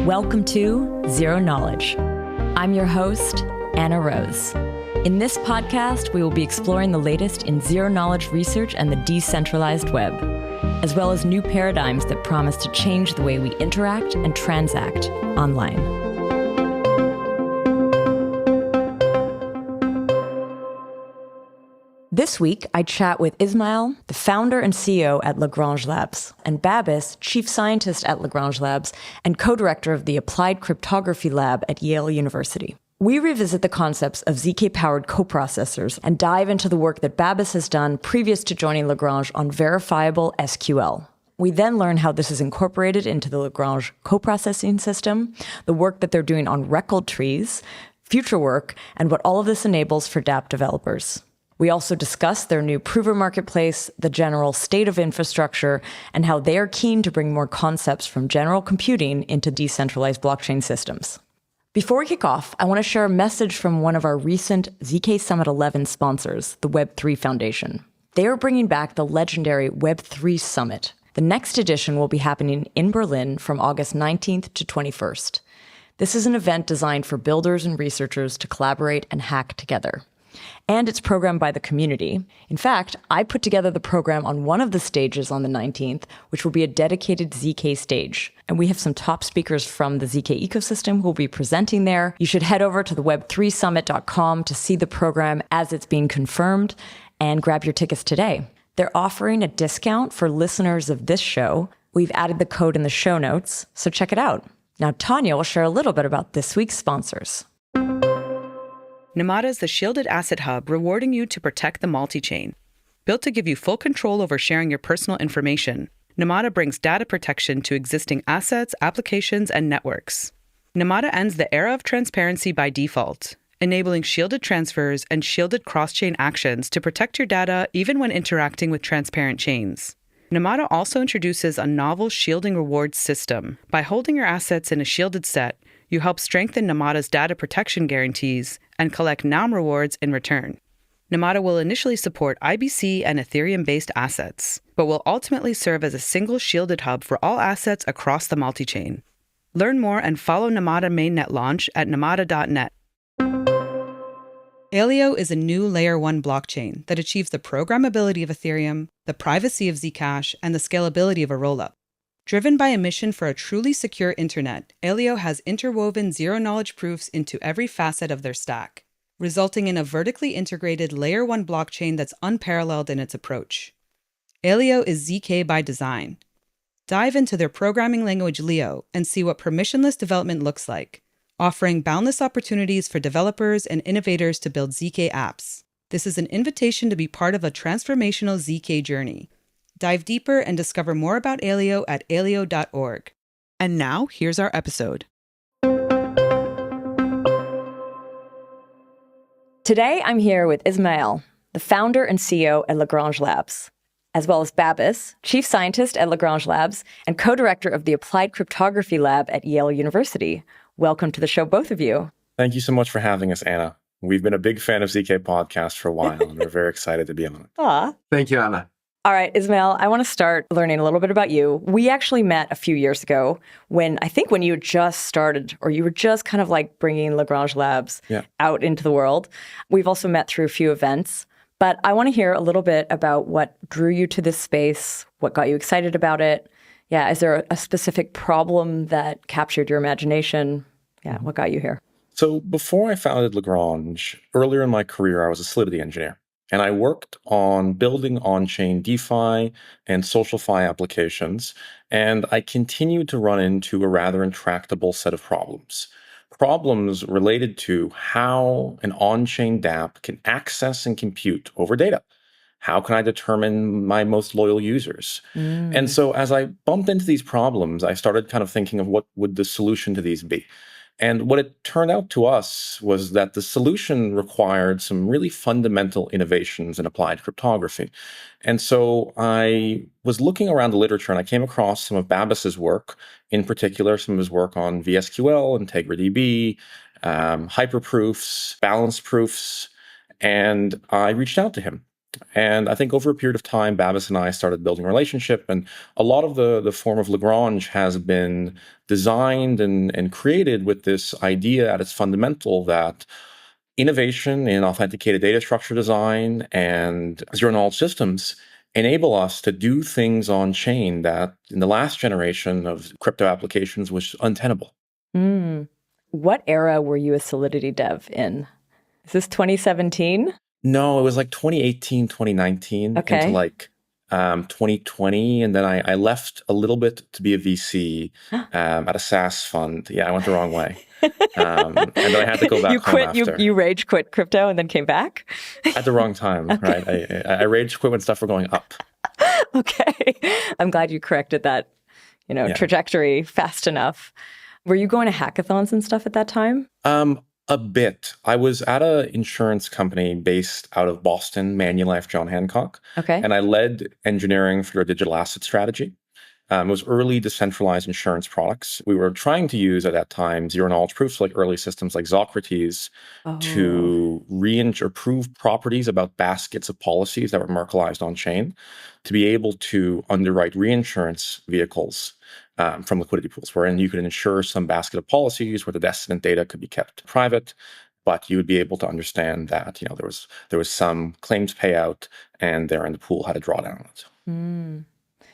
Welcome to Zero Knowledge. I'm your host, Anna Rose. In this podcast, we will be exploring the latest in zero-knowledge research and the decentralized web, as well as new paradigms that promise to change the way we interact and transact online. This week, I chat with Ismail, the founder and CEO at Lagrange Labs, and Babis, chief scientist at Lagrange Labs and co-director of the Applied Cryptography Lab at Yale University. We revisit the concepts of ZK-powered coprocessors and dive into the work that Babis has done previous to joining Lagrange on Verifiable SQL. We then learn how this is incorporated into the Lagrange coprocessing system, the work that they're doing on Reckle Trees, future work, and what all of this enables for dApp developers. We also discuss their new prover marketplace, the general state of infrastructure, and how they are keen to bring more concepts from general computing into decentralized blockchain systems. Before we kick off, I want to share a message from one of our recent ZK Summit 11 sponsors, the Web3 Foundation. They are bringing back the legendary Web3 Summit. The next edition will be happening in Berlin from August 19th to 21st. This is an event designed for builders and researchers to collaborate and hack together. And it's programmed by the community. In fact, I put together the program on one of the stages on the 19th, which will be a dedicated ZK stage. And we have some top speakers from the ZK ecosystem who will be presenting there. You should head over to the web3summit.com to see the program as it's being confirmed and grab your tickets today. They're offering a discount for listeners of this show. We've added the code in the show notes, so check it out. Now, Tanya will share a little bit about this week's sponsors. NEBRA is the shielded asset hub rewarding you to protect the multi-chain. Built to give you full control over sharing your personal information, NEBRA brings data protection to existing assets, applications, and networks. NEBRA ends the era of transparency by default, enabling shielded transfers and shielded cross-chain actions to protect your data even when interacting with transparent chains. NEBRA also introduces a novel shielding rewards system. By holding your assets in a shielded set, you help strengthen NEBRA's data protection guarantees and collect NAM rewards in return. NEBRA will initially support IBC and Ethereum-based assets, but will ultimately serve as a single shielded hub for all assets across the multi-chain. Learn more and follow NEBRA mainnet launch at nebra.net. Aleo is a new Layer 1 blockchain that achieves the programmability of Ethereum, the privacy of Zcash, and the scalability of a rollup. Driven by a mission for a truly secure internet, Aleo has interwoven zero-knowledge proofs into every facet of their stack, resulting in a vertically integrated Layer 1 blockchain that's unparalleled in its approach. Aleo is ZK by design. Dive into their programming language Leo and see what permissionless development looks like, offering boundless opportunities for developers and innovators to build ZK apps. This is an invitation to be part of a transformational ZK journey. Dive deeper and discover more about Aleo at aleo.org. And now, here's our episode. Today, I'm here with Ismail, the founder and CEO at Lagrange Labs, as well as Babis, chief scientist at Lagrange Labs and co-director of the Applied Cryptography Lab at Yale University. Welcome to the show, both of you. Thank you so much for having us, Anna. We've been a big fan of ZK Podcast for a while, and we're very excited to be on it. Aw. Thank you, Anna. All right, Ismail, I want to start learning a little bit about you. We actually met a few years ago when you had just started, or you were just kind of like bringing Lagrange Labs out into the world. We've also met through a few events, but I want to hear a little bit about what drew you to this space, what got you excited about it. Yeah, is there a specific problem that captured your imagination? Yeah, what got you here? So before I founded Lagrange, earlier in my career, I was a Solidity engineer. And I worked on building on-chain DeFi and SocialFi applications, and I continued to run into a rather intractable set of problems. Problems related to how an on-chain dApp can access and compute over data. How can I determine my most loyal users? And so as I bumped into these problems, I started kind of thinking of what would the solution to these be. And what it turned out to us was that the solution required some really fundamental innovations in applied cryptography. And so I was looking around the literature and I came across some of Babis's work, in particular, some of his work on VSQL, IntegraDB, hyperproofs, balanced proofs. And I reached out to him. And I think over a period of time, Babis and I started building a relationship. And a lot of the form of Lagrange has been designed and created with this idea at its fundamental that innovation in authenticated data structure design and zero-knowledge systems enable us to do things on chain that in the last generation of crypto applications was untenable. What era were you a Solidity dev in? Is this 2017? No, it was like 2018, 2019 into Okay. like 2020. And then I left a little bit to be a VC at a SaaS fund. Yeah, I went the wrong way. And then I had to go back You home quit. after. You rage quit crypto and then came back. At the wrong time, right? I rage quit when stuff were going up. Okay, I'm glad you corrected that, trajectory fast enough. Were you going to hackathons and stuff at that time? A bit. I was at an insurance company based out of Boston, Manulife, John Hancock. Okay. And I led engineering for their digital asset strategy. It was early decentralized insurance products. We were trying to use at that time zero-knowledge proofs, like early systems like Socrates, to prove properties about baskets of policies that were Merkelized on chain, to be able to underwrite reinsurance vehicles from liquidity pools, wherein you could insure some basket of policies where the destinant data could be kept private, but you would be able to understand that there was some claims payout, and there in the pool had a drawdown on it.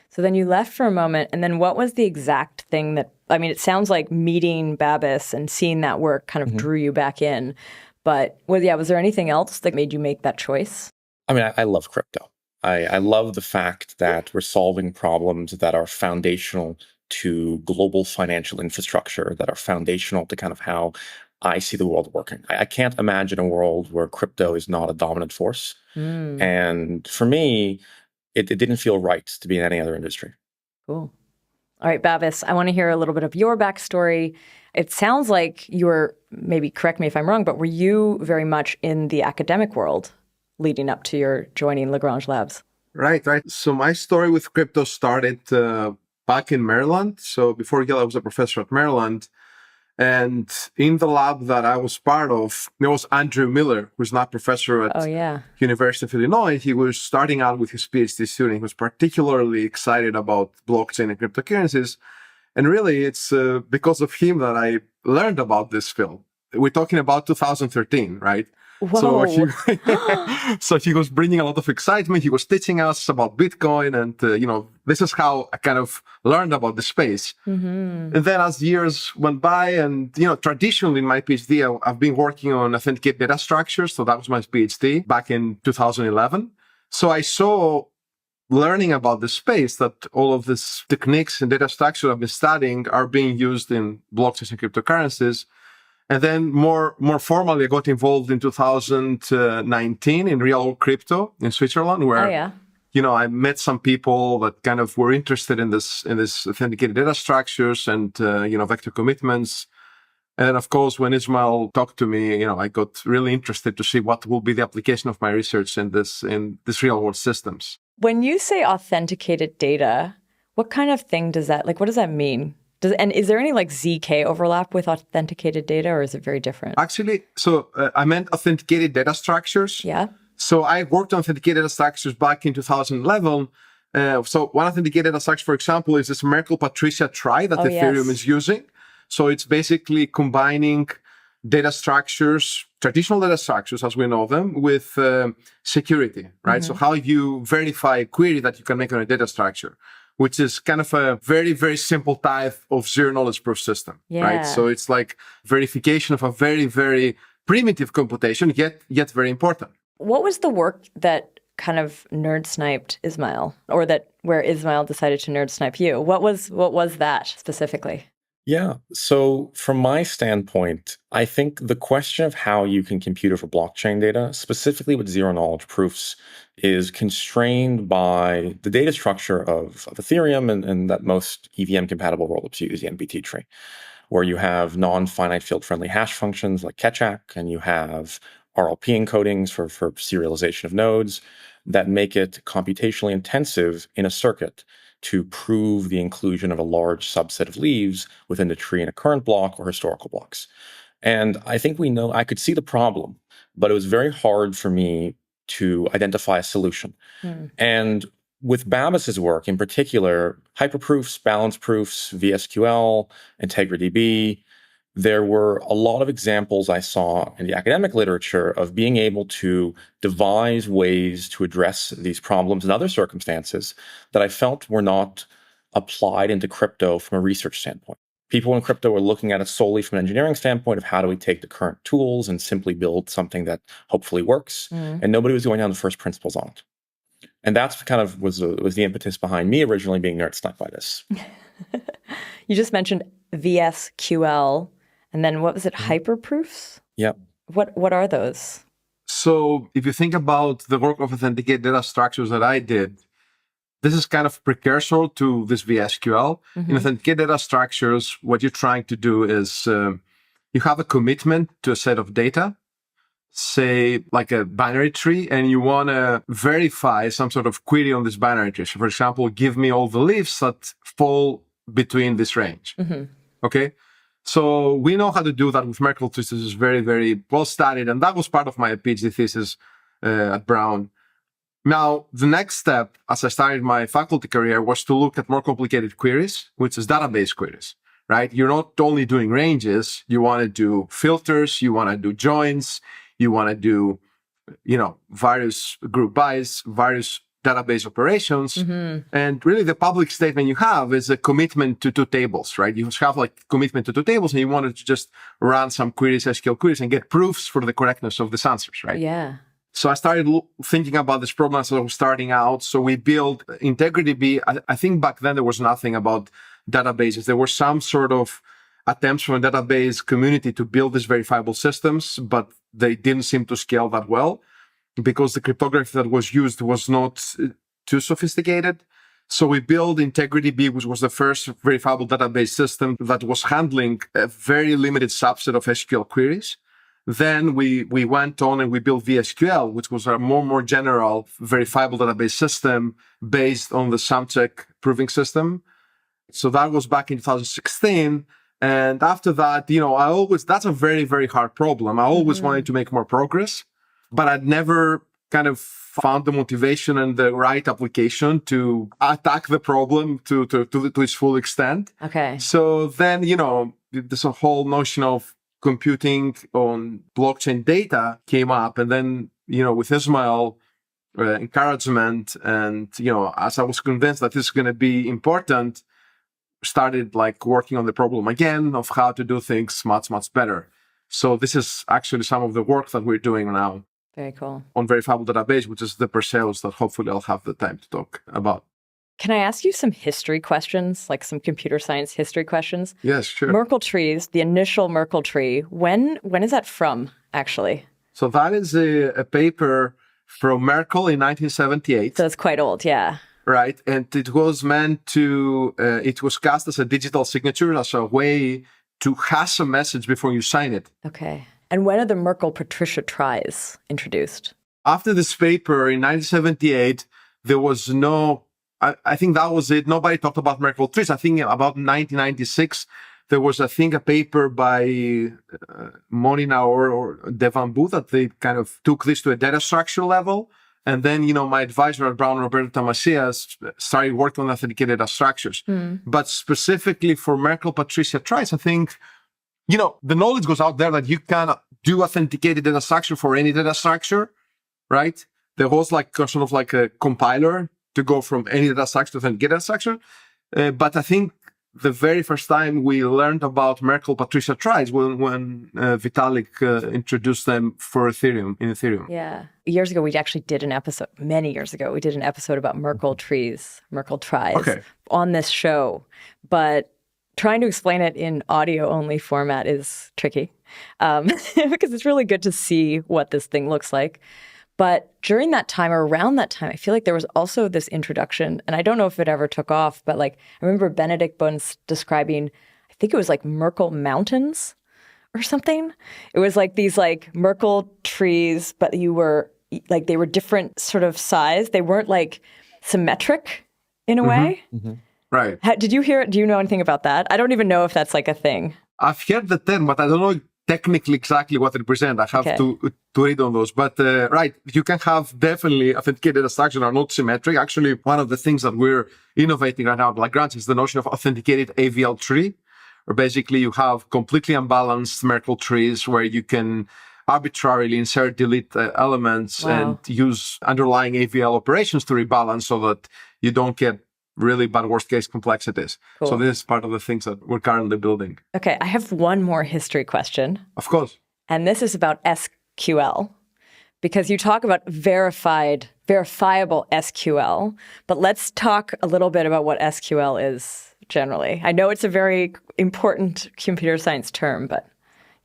So then you left for a moment, and then what was the exact thing that, it sounds like meeting Babis and seeing that work kind of drew you back in, but was there anything else that made you make that choice? I love crypto. I love the fact that we're solving problems that are foundational to global financial infrastructure, that are foundational to kind of how I see the world working. I can't imagine a world where crypto is not a dominant force. And for me, it didn't feel right to be in any other industry. Cool. All right, Babis, I want to hear a little bit of your backstory. It sounds like you were, maybe correct me if I'm wrong, but were you very much in the academic world leading up to your joining Lagrange Labs? Right. So my story with crypto started back in Maryland. So before Gailly, I was a professor at Maryland. And in the lab that I was part of, there was Andrew Miller, who's now professor at University of Illinois. He was starting out with his PhD student. He was particularly excited about blockchain and cryptocurrencies. And really, it's because of him that I learned about this field. We're talking about 2013, right? Whoa. So he was bringing a lot of excitement. He was teaching us about Bitcoin, and this is how I kind of learned about the space. And then as years went by, and traditionally in my PhD, I've been working on authenticated data structures. So that was my PhD back in 2011. So I saw, learning about the space, that all of these techniques and data structure I've been studying are being used in blockchains and cryptocurrencies. And then more formally, I got involved in 2019 in Real World Crypto in Switzerland, where I met some people that kind of were interested in this authenticated data structures and vector commitments. And then, of course, when Ismail talked to me, I got really interested to see what will be the application of my research in this real world systems. When you say authenticated data, what kind of thing does that, what does that mean? And is there any ZK overlap with authenticated data, or is it very different? Actually, I meant authenticated data structures. Yeah. So I worked on authenticated data structures back in 2011. So one authenticated data structure, for example, is this Merkle Patricia trie that Ethereum is using. So it's basically combining data structures, traditional data structures as we know them, with security, right? So how you verify a query that you can make on a data structure, which is kind of a very, very simple type of zero-knowledge proof system, right? So it's like verification of a very, very primitive computation, yet very important. What was the work that kind of nerd sniped Ismail, or where Ismail decided to nerd snipe you? What was that specifically? Yeah. So from my standpoint, I think the question of how you can compute over blockchain data, specifically with zero-knowledge proofs, is constrained by the data structure of Ethereum and that most EVM-compatible rollups use, the NBT tree, where you have non-finite field-friendly hash functions like Ketchak, and you have RLP encodings for serialization of nodes that make it computationally intensive in a circuit to prove the inclusion of a large subset of leaves within the tree in a current block or historical blocks. And I think I could see the problem, but it was very hard for me to identify a solution. And with Babas's work in particular, hyperproofs, balance proofs, VSQL, IntegriDB, there were a lot of examples I saw in the academic literature of being able to devise ways to address these problems in other circumstances that I felt were not applied into crypto from a research standpoint. People in crypto were looking at it solely from an engineering standpoint of how do we take the current tools and simply build something that hopefully works, and nobody was going down the first principles on it. And that's kind of was the impetus behind me originally being nerd snuck by this. You just mentioned VSQL, and then what was it, hyperproofs? Yeah. What are those? So if you think about the work of authenticated data structures that I did, this is kind of precursor to this VSQL. In authenticated data structures, what you're trying to do is you have a commitment to a set of data, say like a binary tree, and you want to verify some sort of query on this binary tree. So for example, give me all the leaves that fall between this range. Okay? So we know how to do that with Merkle Trees. This is very, very well studied. And that was part of my PhD thesis at Brown. Now, the next step, as I started my faculty career, was to look at more complicated queries, which is database queries, right? You're not only doing ranges, you want to do filters, you want to do joins, you want to do, various group bys, various database operations. And really the public statement you have is a commitment to 2 tables, right? You have like commitment to 2 tables and you want to just run some queries, SQL queries, and get proofs for the correctness of these answers, right? Yeah. So I started thinking about this problem as I was starting out. So we built IntegriDB. I think back then there was nothing about databases. There were some sort of attempts from a database community to build these verifiable systems, but they didn't seem to scale that well because the cryptography that was used was not too sophisticated. So we built IntegriDB, which was the first verifiable database system that was handling a very limited subset of SQL queries. Then we went on and we built VSQL, which was a more general verifiable database system based on the SumCheck proving system. So that was back in 2016. And after that, that's a very, very hard problem. I always wanted to make more progress, but I'd never kind of found the motivation and the right application to attack the problem to its full extent. Okay. So then, this whole notion of computing on blockchain data came up. And then, with Ismail encouragement and, as I was convinced that this is going to be important, started working on the problem again of how to do things much, much better. So this is actually some of the work that we're doing now. Very cool. On verifiable database, which is the Perseus that hopefully I'll have the time to talk about. Can I ask you some history questions, like some computer science history questions? Yes, sure. Merkle trees, the initial Merkle tree, when is that from, actually? So that is a paper from Merkle in 1978. So it's quite old, yeah. Right. And it was meant to, it was cast as a digital signature, as a way to hash a message before you sign it. Okay. And when are the Merkle Patricia tries introduced? After this paper in 1978, there was I think that was it. Nobody talked about Merkle trees. I think about 1996, there was, a paper by Naor or Devambu that they kind of took this to a data structure level. And then, my advisor at Brown, Roberto Tamasias, started working on authenticated data structures. But specifically for Merkle Patricia tries, I think, the knowledge goes out there that you can do authenticated data structure for any data structure, right? There was sort of a compiler to go from any data structure to authenticate data structure. But I think the very first time we learned about Merkle Patricia tries when Vitalik introduced them for Ethereum. Yeah. Years ago, many years ago, we did an episode about Merkle trees, Merkle tries on this show. But trying to explain it in audio-only format is tricky because it's really good to see what this thing looks like. But during that time, or around that time, I feel like there was also this introduction, and I don't know if it ever took off, but I remember Benedict Bunz describing, I think it was Merkle mountains or something. It was these Merkle trees, but they were different sort of size. They weren't symmetric in a way. Right. Did you hear it? Do you know anything about that? I don't even know if that's a thing. I've heard the term, but I don't know technically exactly what they represent. I have to read on those. But right, you can have definitely authenticated data structures that are not symmetric. Actually, one of the things that we're innovating right now at Lagrange is the notion of authenticated AVL tree, where basically you have completely unbalanced Merkle trees where you can arbitrarily insert, delete elements and use underlying AVL operations to rebalance so that you don't get really bad worst case complexities. Cool. So this is part of the things that we're currently building. Okay, I have one more history question. Of course. And this is about SQL, because you talk about verifiable SQL, but let's talk a little bit about what SQL is generally. I know it's a very important computer science term, but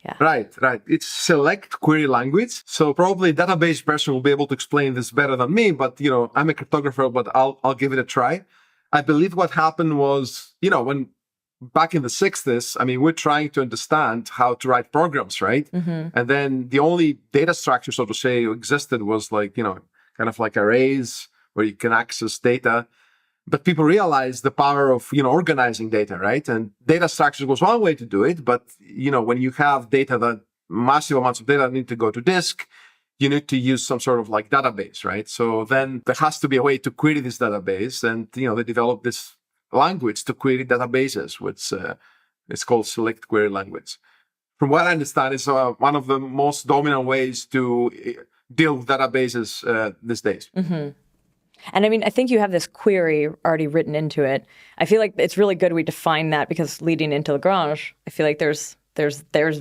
yeah. Right. It's select query language. So probably a database person will be able to explain this better than me, but I'm a cryptographer, but I'll give it a try. I believe what happened was, when back in the 60s, we're trying to understand how to write programs, right? Mm-hmm. And then the only data structure, so to say, existed was kind of like arrays where you can access data. But people realized the power of, organizing data, right? And data structures was one way to do it. But, when you have data that massive amounts of data need to go to disk, you need to use some sort of database, right? So then there has to be a way to query this database. And, they developed this language to query databases, which it's called select query language. From what I understand, it's one of the most dominant ways to deal with databases these days. Mm-hmm. And I think you have this query already written into it. I feel like it's really good we define that, because leading into Lagrange, I feel like there's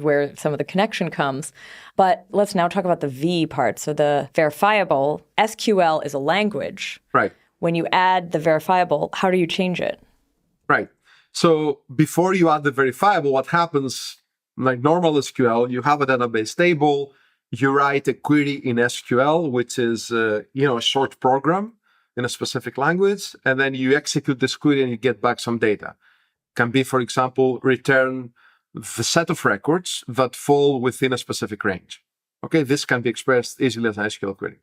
where some of the connection comes. But let's now talk about the V part. So the verifiable SQL is a language. Right. When you add the verifiable, how do you change it? Right. So before you add the verifiable, what happens, like normal SQL, you have a database table, you write a query in SQL, which is a short program in a specific language, and then you execute this query and you get back some data. Can be, for example, return the set of records that fall within a specific range. Okay, this can be expressed easily as an SQL query.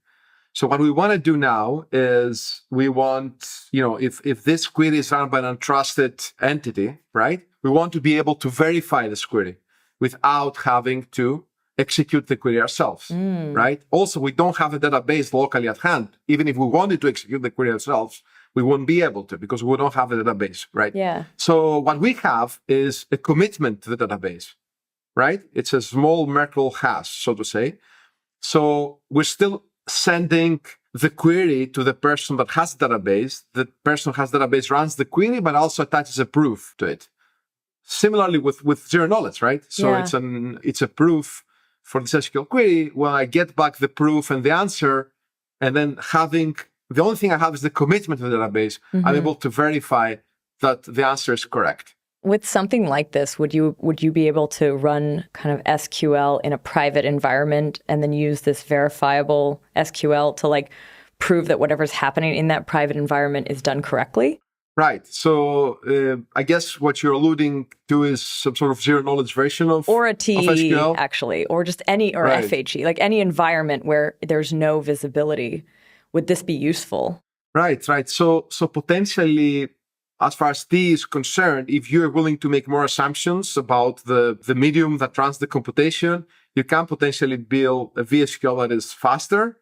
So what we want to do now is we want, if this query is run by an untrusted entity, right, we want to be able to verify this query without having to execute the query ourselves, right? Also, we don't have a database locally at hand. Even if we wanted to execute the query ourselves, we wouldn't be able to because we don't have a database, right? Yeah. So what we have is a commitment to the database, right? It's a small Merkle hash, so to say. So we're still sending the query to the person that has the database. The person who has the database runs the query, but also attaches a proof to it. Similarly with zero knowledge, right? So it's a proof for this SQL query. When I get back the proof and the answer, and then the only thing I have is the commitment to the database, I'm able to verify that the answer is correct. With something like this, would you be able to run kind of SQL in a private environment and then use this verifiable SQL to prove that whatever's happening in that private environment is done correctly? Right. So I guess what you're alluding to is some sort of zero knowledge version of or a TE, SQL. Actually, or just any, or right. FHE, like any environment where there's no visibility. Would this be useful? Right. So potentially, as far as T is concerned, if you're willing to make more assumptions about the medium that runs the computation, you can potentially build a VSQL that is faster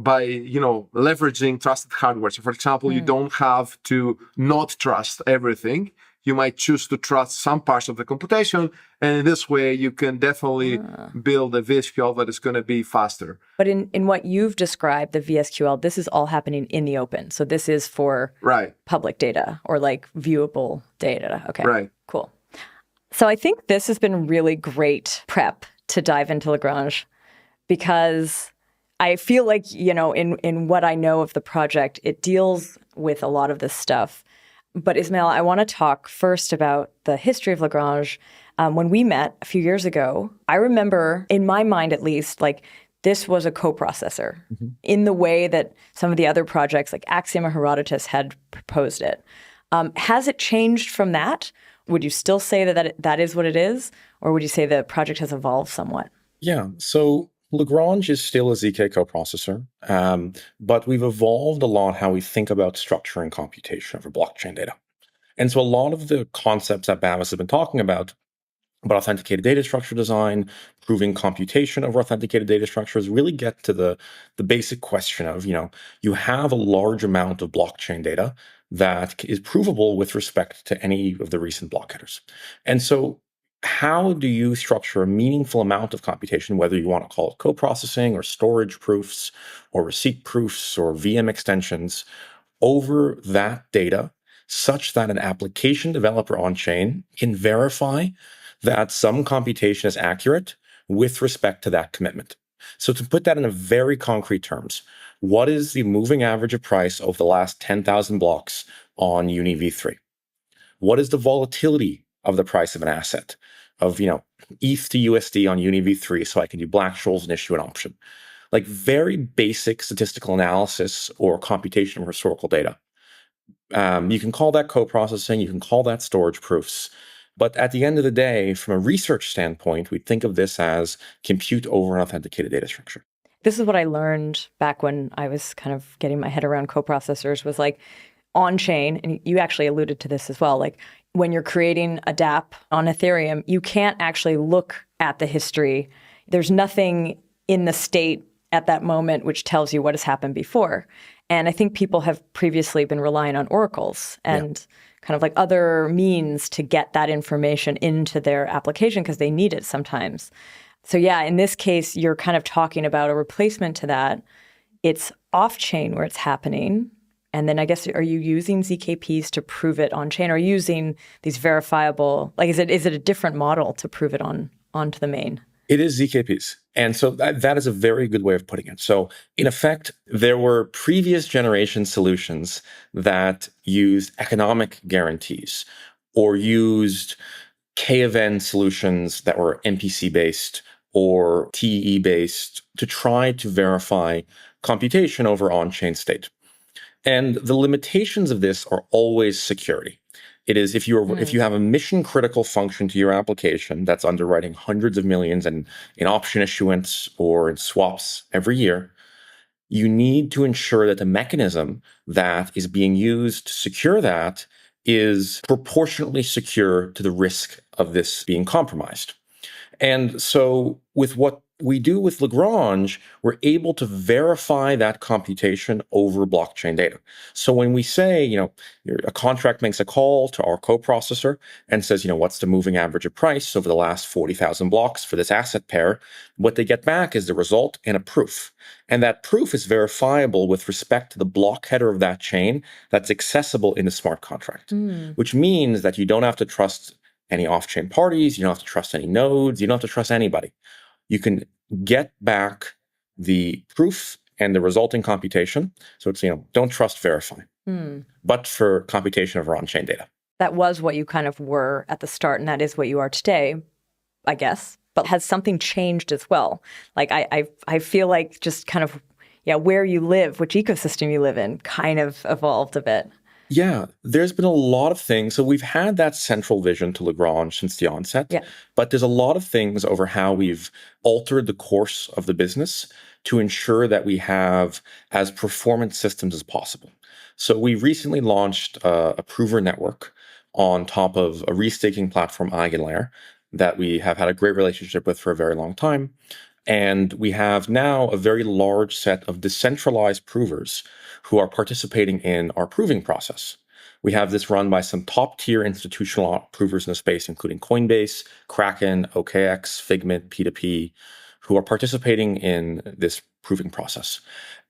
by, leveraging trusted hardware. So for example, you don't have to not trust everything. You might choose to trust some parts of the computation. And in this way, you can definitely build a VSQL that is going to be faster. But in what you've described, the VSQL, this is all happening in the open. So this is for public data or viewable data. Okay, right. Cool. So I think this has been really great prep to dive into Lagrange, because I feel like, in what I know of the project, it deals with a lot of this stuff. But Ismail, I want to talk first about the history of Lagrange. When we met a few years ago, I remember, in my mind at least, this was a coprocessor in the way that some of the other projects like Axiom or Herodotus had proposed it. Has it changed from that? Would you still say that is what it is? Or would you say the project has evolved somewhat? Yeah, so Lagrange is still a ZK coprocessor, but we've evolved a lot how we think about structuring computation over blockchain data. And so a lot of the concepts that Babis has been talking about But authenticated data structure design, proving computation over authenticated data structures really get to the basic question of, you have a large amount of blockchain data that is provable with respect to any of the recent block headers. And so how do you structure a meaningful amount of computation, whether you want to call it coprocessing or storage proofs or receipt proofs or VM extensions, over that data such that an application developer on-chain can verify that some computation is accurate with respect to that commitment? So to put that in a very concrete terms, what is the moving average of price over the last 10,000 blocks on UniV3? What is the volatility of the price of an asset of, ETH to USD on UniV3 so I can do Black-Scholes and issue an option? Like very basic statistical analysis or computation of historical data. You can call that coprocessing, you can call that storage proofs. But at the end of the day, from a research standpoint, we think of this as compute over an authenticated data structure. This is what I learned back when I was kind of getting my head around coprocessors, was like on-chain, and you actually alluded to this as well, like when you're creating a dApp on Ethereum, you can't actually look at the history. There's nothing in the state at that moment which tells you what has happened before. And I think people have previously been relying on oracles and kind of like other means to get that information into their application because they need it sometimes. So yeah, in this case, you're kind of talking about a replacement to that. It's off-chain where it's happening. And then I guess, are you using ZKPs to prove it on-chain, or using these verifiable, like is it a different model to prove it onto the main? It is ZKPs. And so that is a very good way of putting it. So in effect, there were previous generation solutions that used economic guarantees or used K-event solutions that were MPC-based or TE-based to try to verify computation over on-chain state. And the limitations of this are always security. It is if you have a mission critical function to your application that's underwriting hundreds of millions in option issuance or in swaps every year, you need to ensure that the mechanism that is being used to secure that is proportionately secure to the risk of this being compromised. And so with what we do with Lagrange, we're able to verify that computation over blockchain data. So when we say, a contract makes a call to our coprocessor and says, what's the moving average of price over the last 40,000 blocks for this asset pair, what they get back is the result and a proof. And that proof is verifiable with respect to the block header of that chain that's accessible in the smart contract, which means that you don't have to trust any off-chain parties, you don't have to trust any nodes, you don't have to trust anybody. You can get back the proof and the resulting computation. So it's, don't trust, verify. But for computation over on-chain data. That was what you kind of were at the start, and that is what you are today, I guess. But has something changed as well? Like I feel like just kind of, where you live, which ecosystem you live in, kind of evolved a bit. Yeah, there's been a lot of things. So we've had that central vision to Lagrange since the onset, but there's a lot of things over how we've altered the course of the business to ensure that we have as performant systems as possible. So we recently launched a prover network on top of a restaking platform, Eigenlayer, that we have had a great relationship with for a very long time. And we have now a very large set of decentralized provers who are participating in our proving process. We have this run by some top-tier institutional provers in the space, including Coinbase, Kraken, OKX, Figment, P2P, who are participating in this proving process.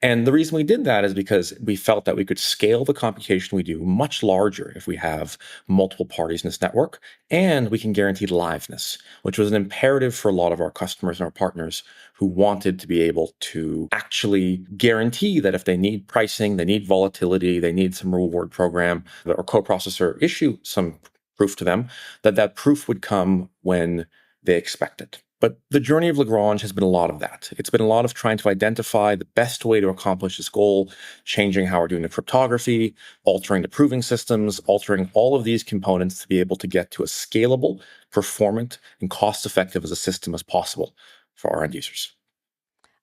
And the reason we did that is because we felt that we could scale the computation we do much larger if we have multiple parties in this network, and we can guarantee liveness, which was an imperative for a lot of our customers and our partners who wanted to be able to actually guarantee that if they need pricing, they need volatility, they need some reward program, or coprocessor issue some proof to them, that proof would come when they expect it. But the journey of Lagrange has been a lot of that. It's been a lot of trying to identify the best way to accomplish this goal, changing how we're doing the cryptography, altering the proving systems, altering all of these components to be able to get to a scalable, performant, and cost-effective as a system as possible for our end users.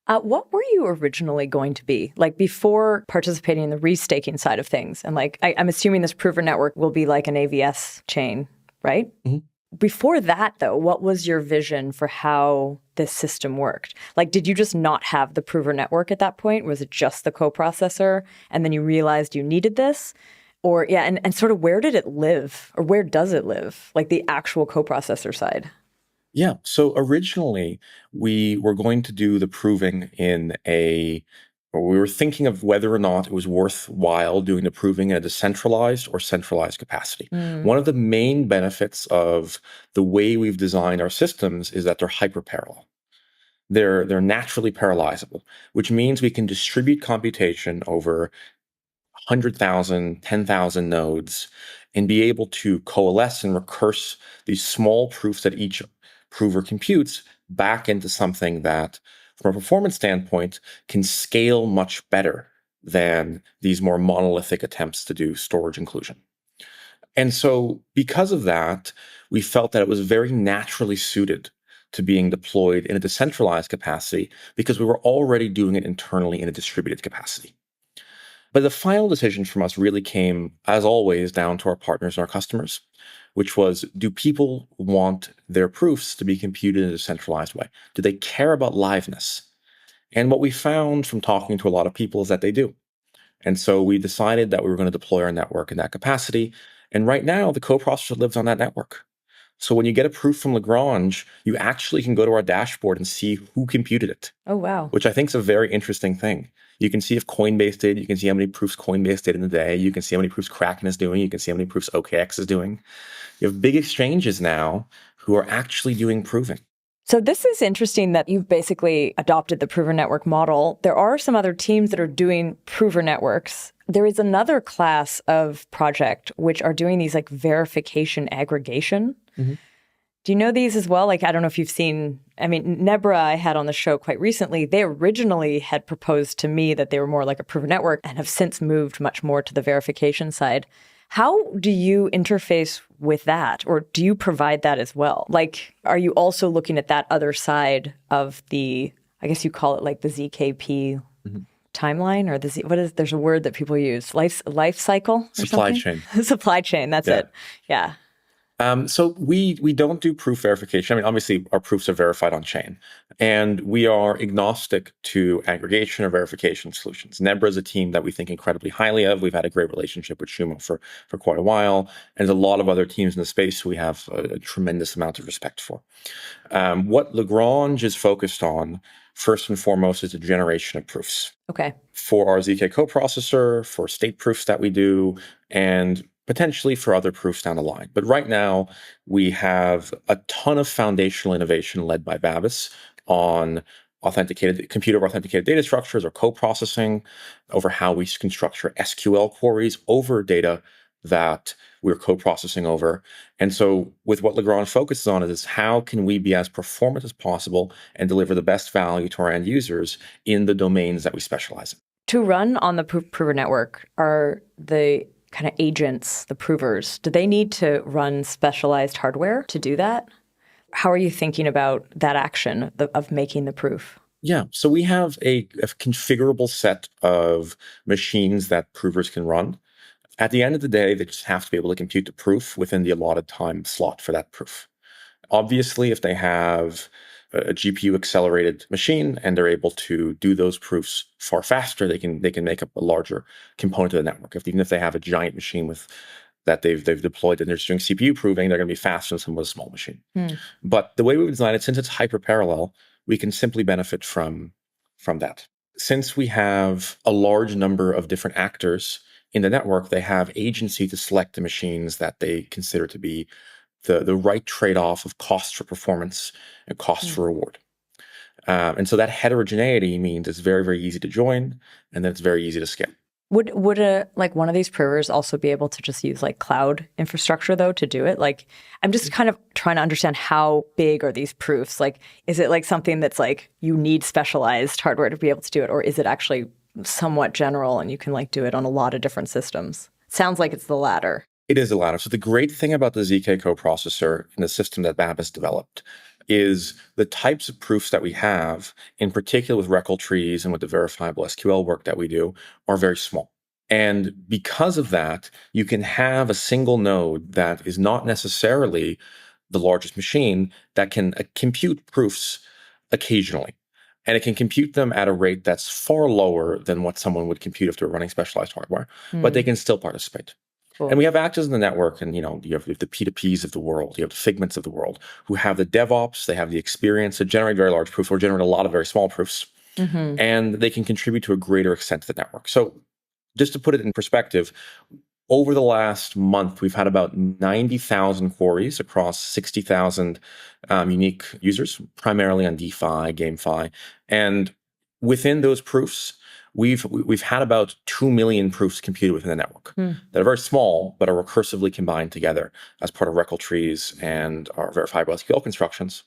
What were you originally going to be? Like before participating in the restaking side of things? And like, I'm assuming this prover network will be like an AVS chain, right? Mm-hmm. Before that, though, what was your vision for how this system worked? Like, did you just not have the prover network at that point? Was it just the coprocessor? And then you realized you needed this? Or, yeah, and sort of where did it live? Or where does it live? Like the actual coprocessor side? Yeah. So originally, we were going to do the proving we were thinking of whether or not it was worthwhile doing the proving in a decentralized or centralized capacity. One of the main benefits of the way we've designed our systems is that they're hyperparallel. They're naturally parallelizable, which means we can distribute computation over 100,000, 10,000 nodes and be able to coalesce and recurse these small proofs that each prover computes back into something that, from a performance standpoint, can scale much better than these more monolithic attempts to do storage inclusion. And so because of that, we felt that it was very naturally suited to being deployed in a decentralized capacity because we were already doing it internally in a distributed capacity. But the final decision from us really came, as always, down to our partners and our customers, which was, do people want their proofs to be computed in a decentralized way? Do they care about liveness? And what we found from talking to a lot of people is that they do. And so we decided that we were going to deploy our network in that capacity. And right now, the coprocessor lives on that network. So when you get a proof from Lagrange, you actually can go to our dashboard and see who computed it. Oh, wow. Which I think is a very interesting thing. You can see if Coinbase did, you can see how many proofs Coinbase did in the day, you can see how many proofs Kraken is doing, you can see how many proofs OKX is doing. You have big exchanges now who are actually doing proving. So this is interesting that you've basically adopted the prover network model. There are some other teams that are doing prover networks. There is another class of project which are doing these like verification aggregation. Do you know these as well? Like, I don't know if you've seen, I mean, NEBRA I had on the show quite recently. They originally had proposed to me that they were more like a prover network and have since moved much more to the verification side. How do you interface with that? Or do you provide that as well? Like, are you also looking at that other side of the, I guess you call it like the ZKP timeline or there's a word that people use, life cycle? Supply chain. Supply chain, that's it. Yeah. So we don't do proof verification. I mean, obviously, our proofs are verified on chain, and we are agnostic to aggregation or verification solutions. NEBRA is a team that we think incredibly highly of. We've had a great relationship with Shumo for quite a while, and there's a lot of other teams in the space we have a tremendous amount of respect for. What Lagrange is focused on, first and foremost, is a generation of proofs. Okay. For our ZK coprocessor, for state proofs that we do, and potentially for other proofs down the line. But right now, we have a ton of foundational innovation led by Babis on computer-authenticated data structures or coprocessing, over how we can structure SQL queries over data that we're coprocessing over. And so with what Lagrange focuses on is how can we be as performant as possible and deliver the best value to our end users in the domains that we specialize in. To run on the prover network, are the kind of agents, the provers, do they need to run specialized hardware to do that? How are you thinking about that action of making the proof? Yeah, so we have a configurable set of machines that provers can run. At the end of the day, they just have to be able to compute the proof within the allotted time slot for that proof. Obviously, if they have a GPU accelerated machine and they're able to do those proofs far faster, they can make up a larger component of the network. Even if they have a giant machine that they've deployed and they're just doing CPU proving, they're going to be faster than someone with a small machine. But the way we've designed it, since it's hyperparallel, we can simply benefit from that. Since we have a large number of different actors in the network, they have agency to select the machines that they consider to be the right trade-off of cost for performance and cost for reward. And so that heterogeneity means it's very, very easy to join, and then it's very easy to scale. Would one of these provers also be able to just use like cloud infrastructure though to do it? Like, I'm just kind of trying to understand how big are these proofs? Like, is it like something that's like you need specialized hardware to be able to do it, or is it actually somewhat general and you can like do it on a lot of different systems? Sounds like it's the latter. It is the latter. So the great thing about the ZK coprocessor and the system that Babis developed is the types of proofs that we have, in particular with Reckle Trees and with the Verifiable SQL work that we do, are very small. And because of that, you can have a single node that is not necessarily the largest machine that can compute proofs occasionally. And it can compute them at a rate that's far lower than what someone would compute if they're running specialized hardware, but they can still participate. Cool. And we have actors in the network, and you have the P2Ps of the world, you have the Figments of the world, who have the DevOps, they have the experience to generate very large proofs or generate a lot of very small proofs, and they can contribute to a greater extent to the network. So just to put it in perspective, over the last month, we've had about 90,000 queries across 60,000 unique users, primarily on DeFi, GameFi. And within those proofs, we've had about 2 million proofs computed within the network that are very small, but are recursively combined together as part of Reckle Trees and our Verifiable SQL constructions.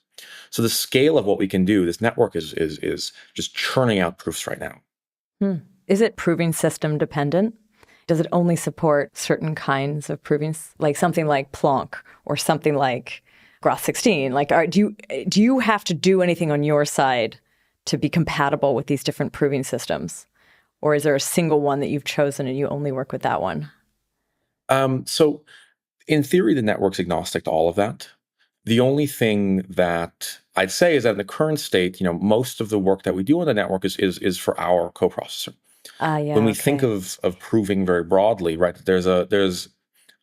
So the scale of what we can do, this network is just churning out proofs right now. Is it proving system dependent? Does it only support certain kinds of proving, like something like Plonk or something like Groth16? Like, do you have to do anything on your side to be compatible with these different proving systems? Or is there a single one that you've chosen and you only work with that one? So in theory, the network's agnostic to all of that. The only thing that I'd say is that in the current state, most of the work that we do on the network is for our coprocessor. When we think of proving very broadly, right, there's a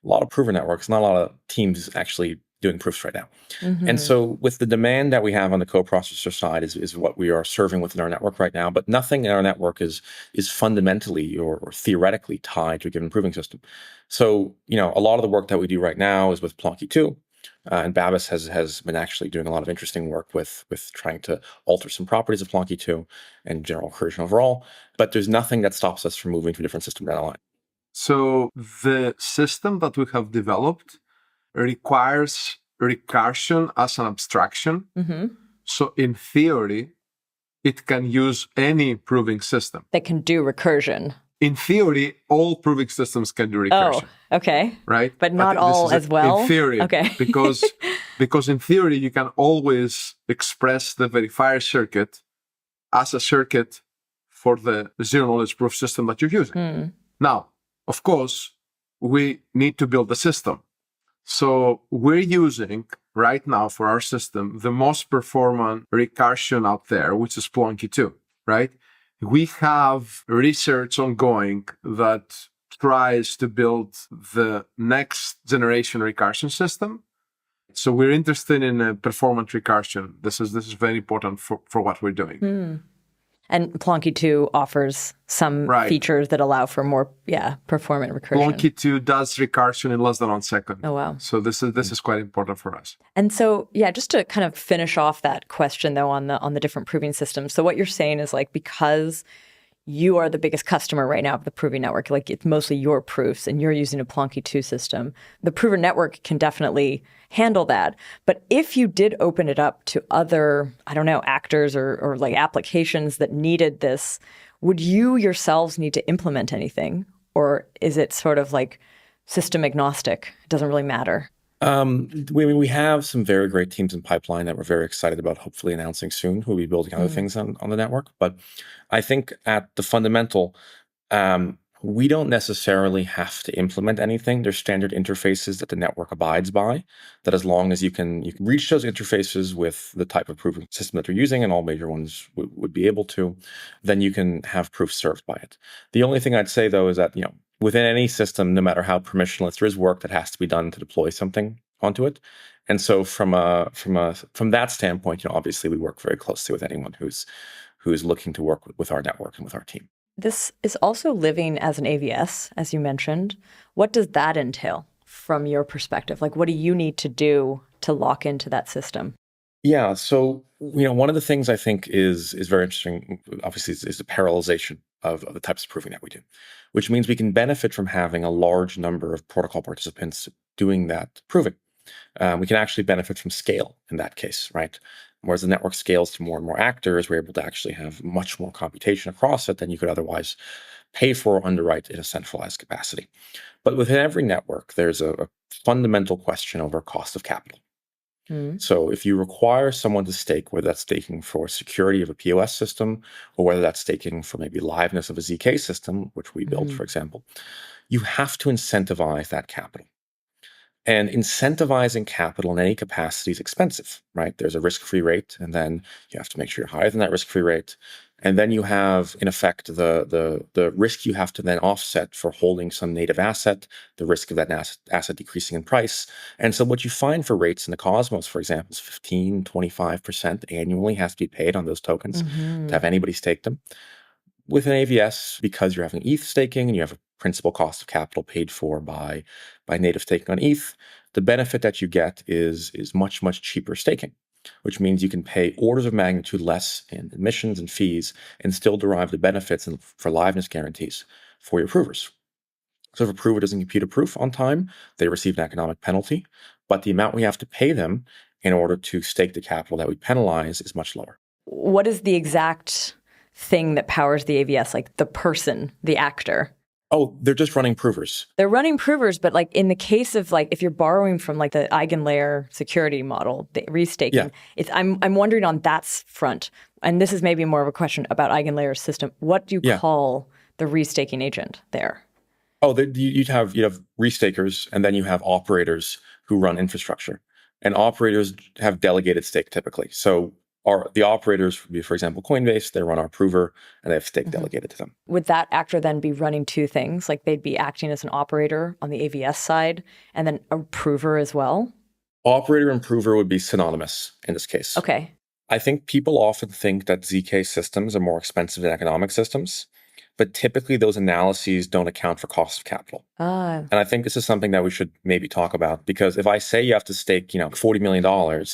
lot of prover networks, not a lot of teams actually doing proofs right now. And so with the demand that we have on the coprocessor side is what we are serving within our network right now, but nothing in our network is fundamentally or theoretically tied to a given proving system. So, a lot of the work that we do right now is with Plonky 2. And Babis has been actually doing a lot of interesting work with trying to alter some properties of Plonky 2 and general recursion overall. But there's nothing that stops us from moving to a different system down the line. So the system that we have developed requires recursion as an abstraction. So in theory, it can use any proving system. That can do recursion. In theory, all proving systems can do recursion. Oh, okay. Right? But not all as well? In theory. Okay. because in theory, you can always express the verifier circuit as a circuit for the zero-knowledge proof system that you're using. Now, of course, we need to build the system. So we're using, right now for our system, the most performant recursion out there, which is Plonky 2, right? We have research ongoing that tries to build the next generation recursion system. So we're interested in a performant recursion. This is very important for what we're doing. And Plonky 2 offers some features that allow for more, performant recursion. Plonky 2 does recursion in less than 1 second. Oh, wow. So this is quite important for us. And so, just to kind of finish off that question, though, on the different proving systems. So what you're saying is, like, because you are the biggest customer right now of the proving network, like it's mostly your proofs and you're using a Plonky 2 system, the prover network can definitely handle that. But if you did open it up to other, actors or like applications that needed this, would you yourselves need to implement anything? Or is it sort of like system agnostic? It doesn't really matter. We have some very great teams in pipeline that we're very excited about hopefully announcing soon, who will be building other things on the network. But I think at the fundamental, we don't necessarily have to implement anything. There's standard interfaces that the network abides by, that as long as you can reach those interfaces with the type of proving system that you're using, and all major ones would be able to, then you can have proof served by it. The only thing I'd say, though, is that, within any system, no matter how permissionless, there is work that has to be done to deploy something onto it. And so from that standpoint, obviously we work very closely with anyone who's looking to work with our network and with our team. This is also living as an AVS, as you mentioned. What does that entail from your perspective? Like, what do you need to do to lock into that system? Yeah, so one of the things I think is very interesting, obviously, is the parallelization of the types of proving that we do, which means we can benefit from having a large number of protocol participants doing that proving. We can actually benefit from scale in that case, right? Whereas the network scales to more and more actors, we're able to actually have much more computation across it than you could otherwise pay for or underwrite in a centralized capacity. But within every network, there's a fundamental question over cost of capital. So if you require someone to stake, whether that's staking for security of a POS system, or whether that's staking for maybe liveness of a ZK system, which we built, for example, you have to incentivize that capital. And incentivizing capital in any capacity is expensive, right? There's a risk-free rate, and then you have to make sure you're higher than that risk-free rate. And then you have, in effect, the risk you have to then offset for holding some native asset, the risk of that asset decreasing in price. And so what you find for rates in the Cosmos, for example, is 15, 25% annually has to be paid on those tokens to have anybody stake them. With an AVS, because you're having ETH staking and you have a principal cost of capital paid for by native staking on ETH, the benefit that you get is much, much cheaper staking, which means you can pay orders of magnitude less in admissions and fees and still derive the benefits for liveness guarantees for your provers. So if a prover doesn't compute a proof on time, they receive an economic penalty, but the amount we have to pay them in order to stake the capital that we penalize is much lower. What is the exact thing that powers the AVS, like the person, the actor? Oh, they're just running provers. They're running provers, but like in the case of like if you're borrowing from like the eigenlayer security model, the restaking, I'm wondering on that front, and this is maybe more of a question about eigenlayer system. What do you call the restaking agent there? Oh, you'd have restakers, and then you have operators who run infrastructure, and operators have delegated stake typically. So the operators would be, for example, Coinbase. They run our prover, and they have stake delegated to them. Would that actor then be running two things? Like they'd be acting as an operator on the AVS side, and then a prover as well? Operator and prover would be synonymous in this case. Okay. I think people often think that ZK systems are more expensive than economic systems, but typically those analyses don't account for cost of capital. And I think this is something that we should maybe talk about, because if I say you have to stake, $40 million,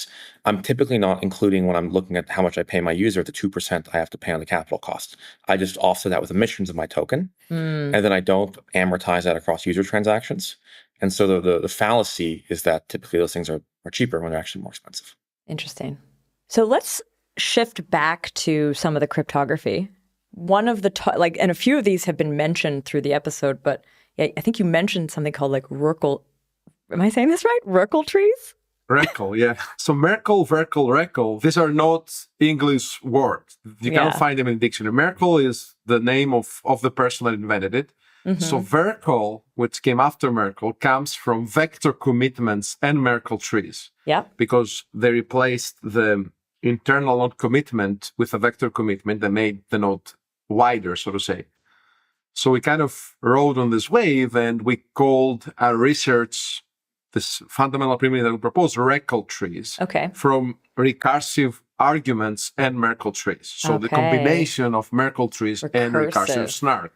I'm typically not including, when I'm looking at how much I pay my user, the 2% I have to pay on the capital cost. I just offset that with emissions of my token, and then I don't amortize that across user transactions. And so the fallacy is that typically those things are cheaper when they're actually more expensive. Interesting. So let's shift back to some of the cryptography. One of the, and a few of these have been mentioned through the episode, but I think you mentioned something called like Reckle. Am I saying this right? Reckle trees? Reckle, yeah. So Merkle, Reckle, these are not English words. You cannot find them in the dictionary. Merkle is the name of the person that invented it. So Reckle, which came after Merkle, comes from vector commitments and Merkle trees. Yeah. Because they replaced the internal node commitment with a vector commitment that made the node wider, so to say. So we kind of rode on this wave, and we called our research, this fundamental primitive that we proposed, Reckle trees. Okay. From recursive arguments and Merkle trees. So the combination of Merkle trees and recursive snark.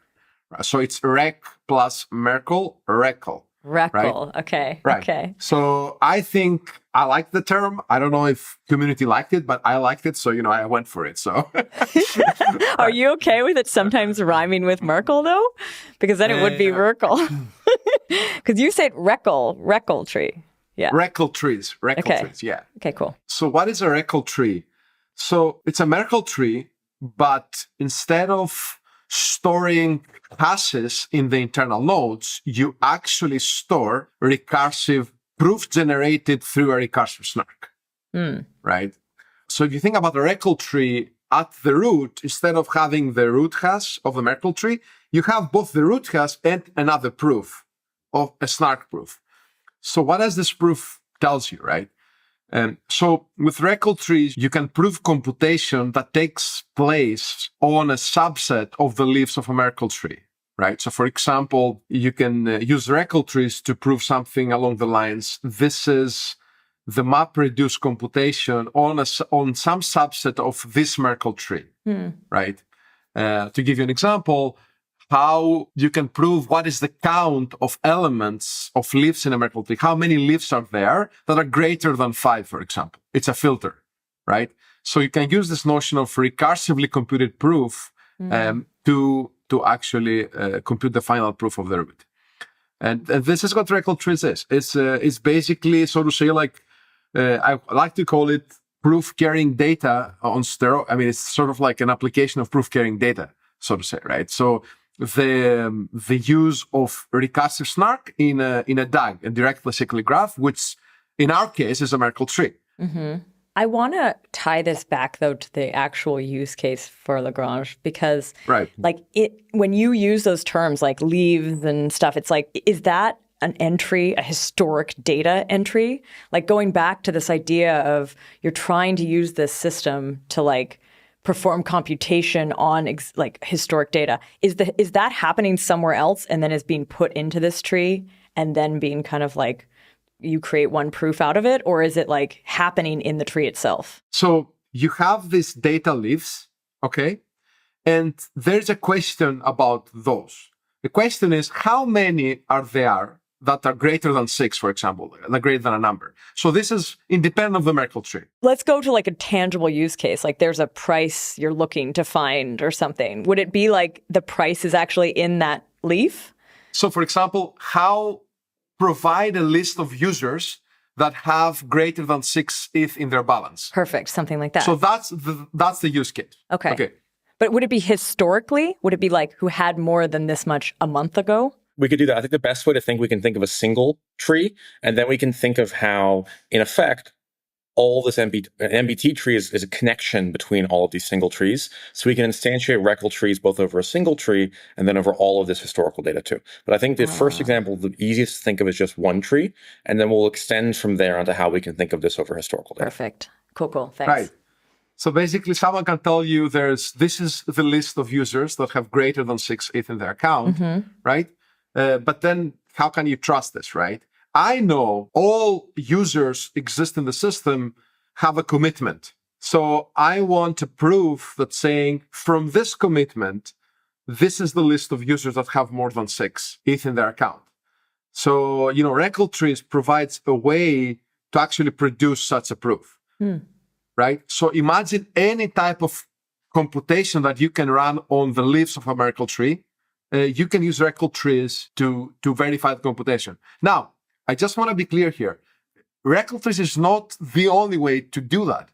So it's Rec plus Merkle, Reckle. Reckle, right? Okay. Right. Okay. So I think I like the term. I don't know if community liked it, but I liked it. So, I went for it. So Are you okay with it sometimes rhyming with Merkle though? Because then it would be Merkle. Because you said Reckle tree. Yeah. Reckle trees. Trees. Yeah. Okay, cool. So what is a Reckle tree? So it's a Merkle tree, but instead of storing hashes in the internal nodes, you actually store recursive proof generated through a recursive snark, right? So if you think about a Reckle tree, at the root, instead of having the root hash of the Merkle tree, you have both the root hash and another proof of a snark proof. So what does this proof tells you, right? So with Reckle trees, you can prove computation that takes place on a subset of the leaves of a Merkle tree, right? So for example, you can use Reckle trees to prove something along the lines, this is the map-reduced computation on some subset of this Merkle tree, right? To give you an example, how you can prove what is the count of elements of leaves in a Merkle tree. How many leaves are there that are greater than 5, for example? It's a filter, right? So you can use this notion of recursively computed proof to actually compute the final proof of the root. And this is what Reckle trees is. It's basically, so to say, like, I like to call it proof-carrying data on steroids. I mean, it's sort of like an application of proof-carrying data, so to say, right? So the use of recursive snark in a DAG, a direct cyclic graph, which in our case is a Merkle tree. I want to tie this back though to the actual use case for Lagrange, because like when you use those terms like leaves and stuff, it's like, is that an entry, a historic data entry? Like going back to this idea of you're trying to use this system to like perform computation on like historic data. Is that happening somewhere else and then is being put into this tree and then being kind of like you create one proof out of it? Or is it like happening in the tree itself? So you have these data leaves, okay? And there's a question about those. The question is, how many are there that are greater than 6, for example, greater than a number? So this is independent of the Merkle tree. Let's go to like a tangible use case. Like there's a price you're looking to find or something. Would it be like the price is actually in that leaf? So for example, how provide a list of users that have greater than 6 ETH in their balance. Perfect. Something like that. So that's the use case. Okay. But would it be historically? Would it be like who had more than this much a month ago? We could do that. I think the best way to think, we can think of a single tree, and then we can think of how, in effect, all this MBT tree is a connection between all of these single trees. So we can instantiate Reckle trees both over a single tree and then over all of this historical data too. But I think the first example, the easiest to think of is just one tree, and then we'll extend from there onto how we can think of this over historical data. Perfect. Cool. Thanks. Right. So basically, someone can tell you this is the list of users that have greater than 6 ETH in their account, right? But then how can you trust this, right? I know all users exist in the system have a commitment. So I want to prove that saying from this commitment, this is the list of users that have more than 6 ETH in their account. So, Reckle Trees provides a way to actually produce such a proof, right? So imagine any type of computation that you can run on the leaves of a Merkle tree. You can use Reckle Trees to verify the computation. Now, I just want to be clear here. Reckle Trees is not the only way to do that,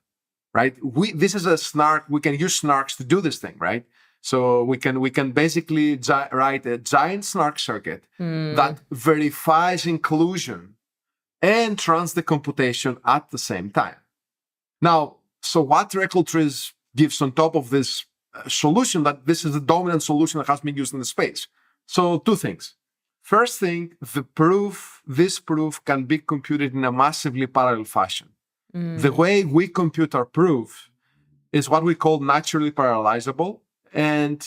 right? This is a snark. We can use snarks to do this thing, right? So we can basically write a giant snark circuit that verifies inclusion and runs the computation at the same time. Now, so what Reckle Trees gives on top of this solution, that this is the dominant solution that has been used in the space. So 2 things. First thing, this proof can be computed in a massively parallel fashion. The way we compute our proof is what we call naturally parallelizable. And,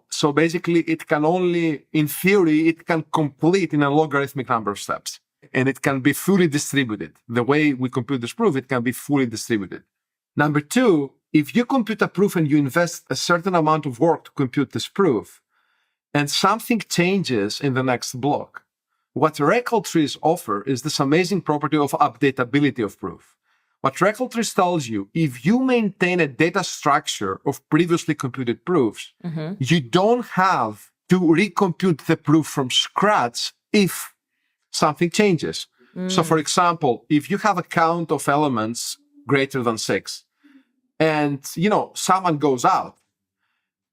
so basically it can only, in theory, it can complete in a logarithmic number of steps. And it can be fully distributed. The way we compute this proof, it can be fully distributed. Number 2, if you compute a proof and you invest a certain amount of work to compute this proof, and something changes in the next block, what Reckle Trees offer is this amazing property of updatability of proof. What Reckle Trees tells you, if you maintain a data structure of previously computed proofs, you don't have to recompute the proof from scratch if something changes. So for example, if you have a count of elements greater than 6, and, someone goes out,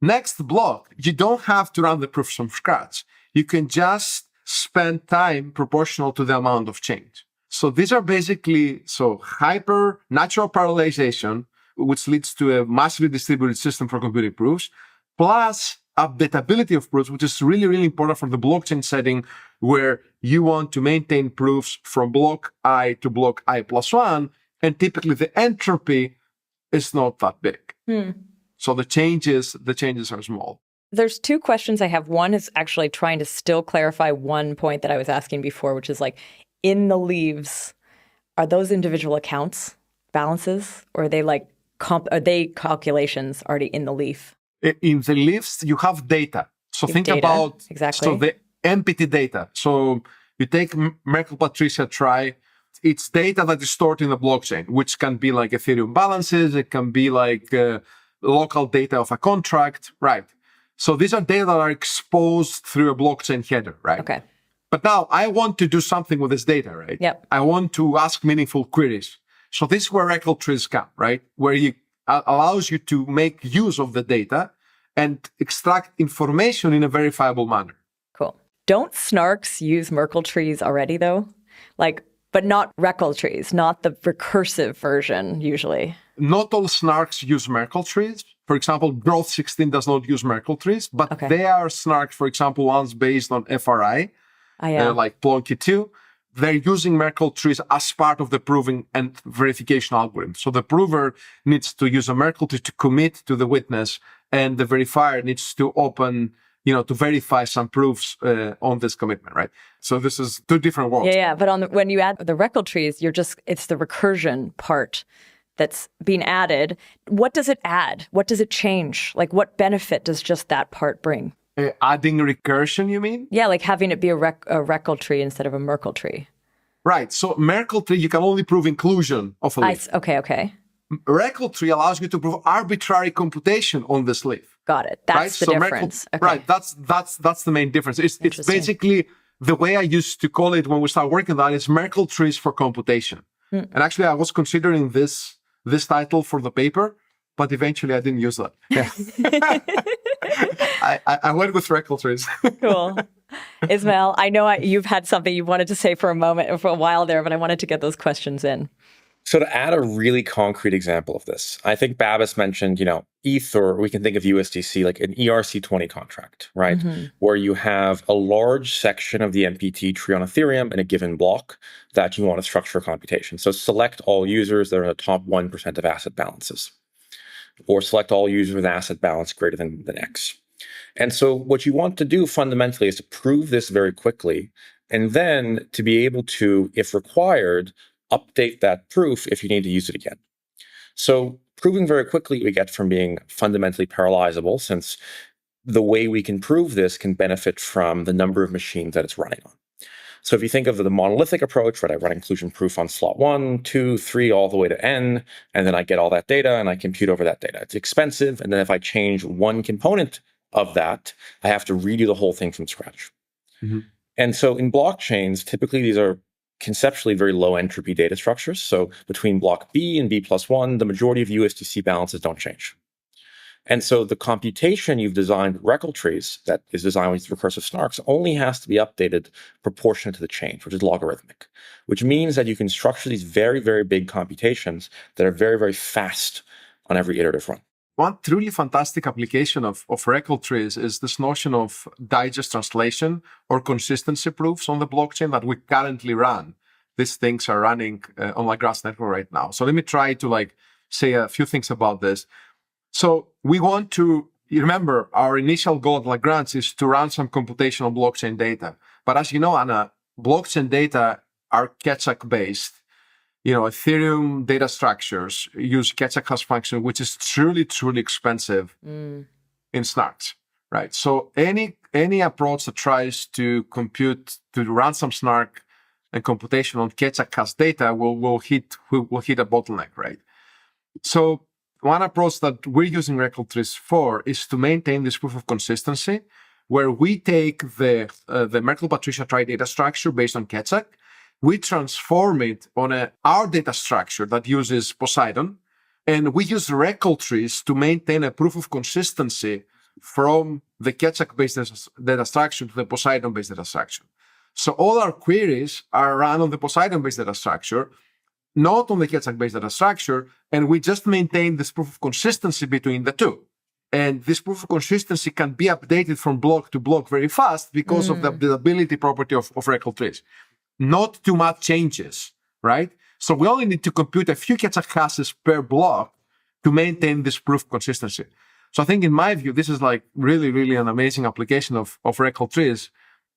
next block, you don't have to run the proof from scratch. You can just spend time proportional to the amount of change. So these are basically hyper natural parallelization, which leads to a massively distributed system for computing proofs, plus updatability of proofs, which is really, really important for the blockchain setting where you want to maintain proofs from block I to block I plus 1, and typically the entropy is not that big. So the changes are small. There's 2 questions I have. One is actually trying to still clarify one point that I was asking before, which is like, in the leaves, are those individual accounts, balances, or are they like are they calculations already in the leaf? In the leaves, you have data. So think about the empty data. So you take Merkle Patricia try. It's data that is stored in the blockchain, which can be like Ethereum balances. It can be like local data of a contract, right? So these are data that are exposed through a blockchain header, right? Okay. But now I want to do something with this data, right? Yep. I want to ask meaningful queries. So this is where Reckle Trees come, right? Where it allows you to make use of the data and extract information in a verifiable manner. Cool. Don't snarks use Merkle trees already, though? But not Reckle trees, not the recursive version, usually. Not all snarks use Merkle trees. For example, Growth 16 does not use Merkle trees, but they are snarks, for example, ones based on FRI. like Plonky 2, they're using Merkle trees as part of the proving and verification algorithm. So the prover needs to use a Merkle tree to commit to the witness, and the verifier needs to open, to verify some proofs on this commitment, right? So this is two different worlds. Yeah. But when you add the Reckle trees, it's the recursion part that's being added. What does it add? What does it change? Like, what benefit does just that part bring? Adding recursion, you mean? Yeah, like having it be a Reckle tree instead of a Merkle tree. Right. So Merkle tree, you can only prove inclusion of a leaf. Okay. Reckle tree allows you to prove arbitrary computation on this leaf. Got it. That's the difference. Merkle, right. That's the main difference. It's basically the way I used to call it when we started working on it is Merkle trees for computation. And actually, I was considering this title for the paper, but eventually I didn't use that. Yeah. I went with Reckle trees. Cool. Ismail, I know you've had something you wanted to say for a while there, but I wanted to get those questions in. So to add a really concrete example of this, I think Babis mentioned, ETH, or we can think of USDC like an ERC20 contract, right? Mm-hmm. Where you have a large section of the MPT tree on Ethereum in a given block that you want to structure a computation. So select all users that are in the top 1% of asset balances, or select all users with asset balance greater than X. And so what you want to do fundamentally is to prove this very quickly, and then to be able to, if required, update that proof if you need to use it again. So proving very quickly we get from being fundamentally parallelizable, since the way we can prove this can benefit from the number of machines that it's running on. So if you think of the monolithic approach, right, I run inclusion proof on slot 1, 2, 3, all the way to n, and then I get all that data and I compute over that data. It's expensive, and then if I change one component of that, I have to redo the whole thing from scratch. Mm-hmm. And so in blockchains, typically these are conceptually very low entropy data structures. So between block B and B+1, the majority of USDC balances don't change. And so the computation you've designed with Reckle trees that is designed with recursive snarks only has to be updated proportionate to the change, which is logarithmic, which means that you can structure these very, very big computations that are very, very fast on every iterative run. One truly fantastic application of Reckle trees is this notion of digest translation or consistency proofs on the blockchain that we currently run. These things are running on Lagrange network right now. So let me try to say a few things about this. So we want to, remember, our initial goal at Lagrange is to run some computational blockchain data. But as you know, Anna, blockchain data are Keccak based. Ethereum data structures use Keccak hash function, which is truly, truly expensive in snarks, right? So any approach that tries to run some snark and computation on Keccak hash data will hit a bottleneck, right? So one approach that we're using Reckle trees for is to maintain this proof of consistency, where we take the Merkle Patricia trie data structure based on Keccak. We transform it on our data structure that uses Poseidon, and we use Reckle trees to maintain a proof of consistency from the Keccak-based data structure to the Poseidon-based data structure. So all our queries are run on the Poseidon-based data structure, not on the Keccak-based data structure, and we just maintain this proof of consistency between the two. And this proof of consistency can be updated from block to block very fast because of the updatability property of Reckle trees. Not too much changes, right? So we only need to compute a few Keccak hashes per block to maintain this proof consistency. So I think in my view, this is really, really an amazing application of Reckle trees,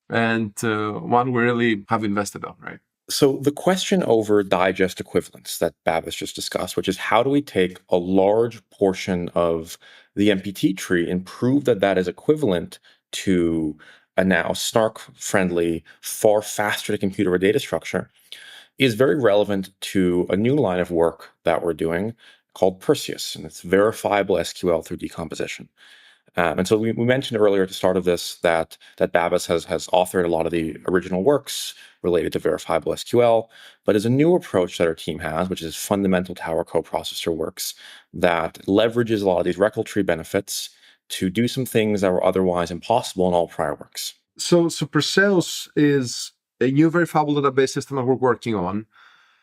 and one we really have invested on, right? So the question over digest equivalence that Babis just discussed, which is how do we take a large portion of the MPT tree and prove that that is equivalent to a now snark-friendly, far faster to compute over data structure, is very relevant to a new line of work that we're doing called Perseus, and it's verifiable SQL through decomposition. And so we mentioned earlier at the start of this that Babis has authored a lot of the original works related to verifiable SQL, but there's a new approach that our team has, which is fundamental to how our coprocessor works, that leverages a lot of these Reckle tree benefits to do some things that were otherwise impossible in all prior works. So Perseus is a new verifiable database system that we're working on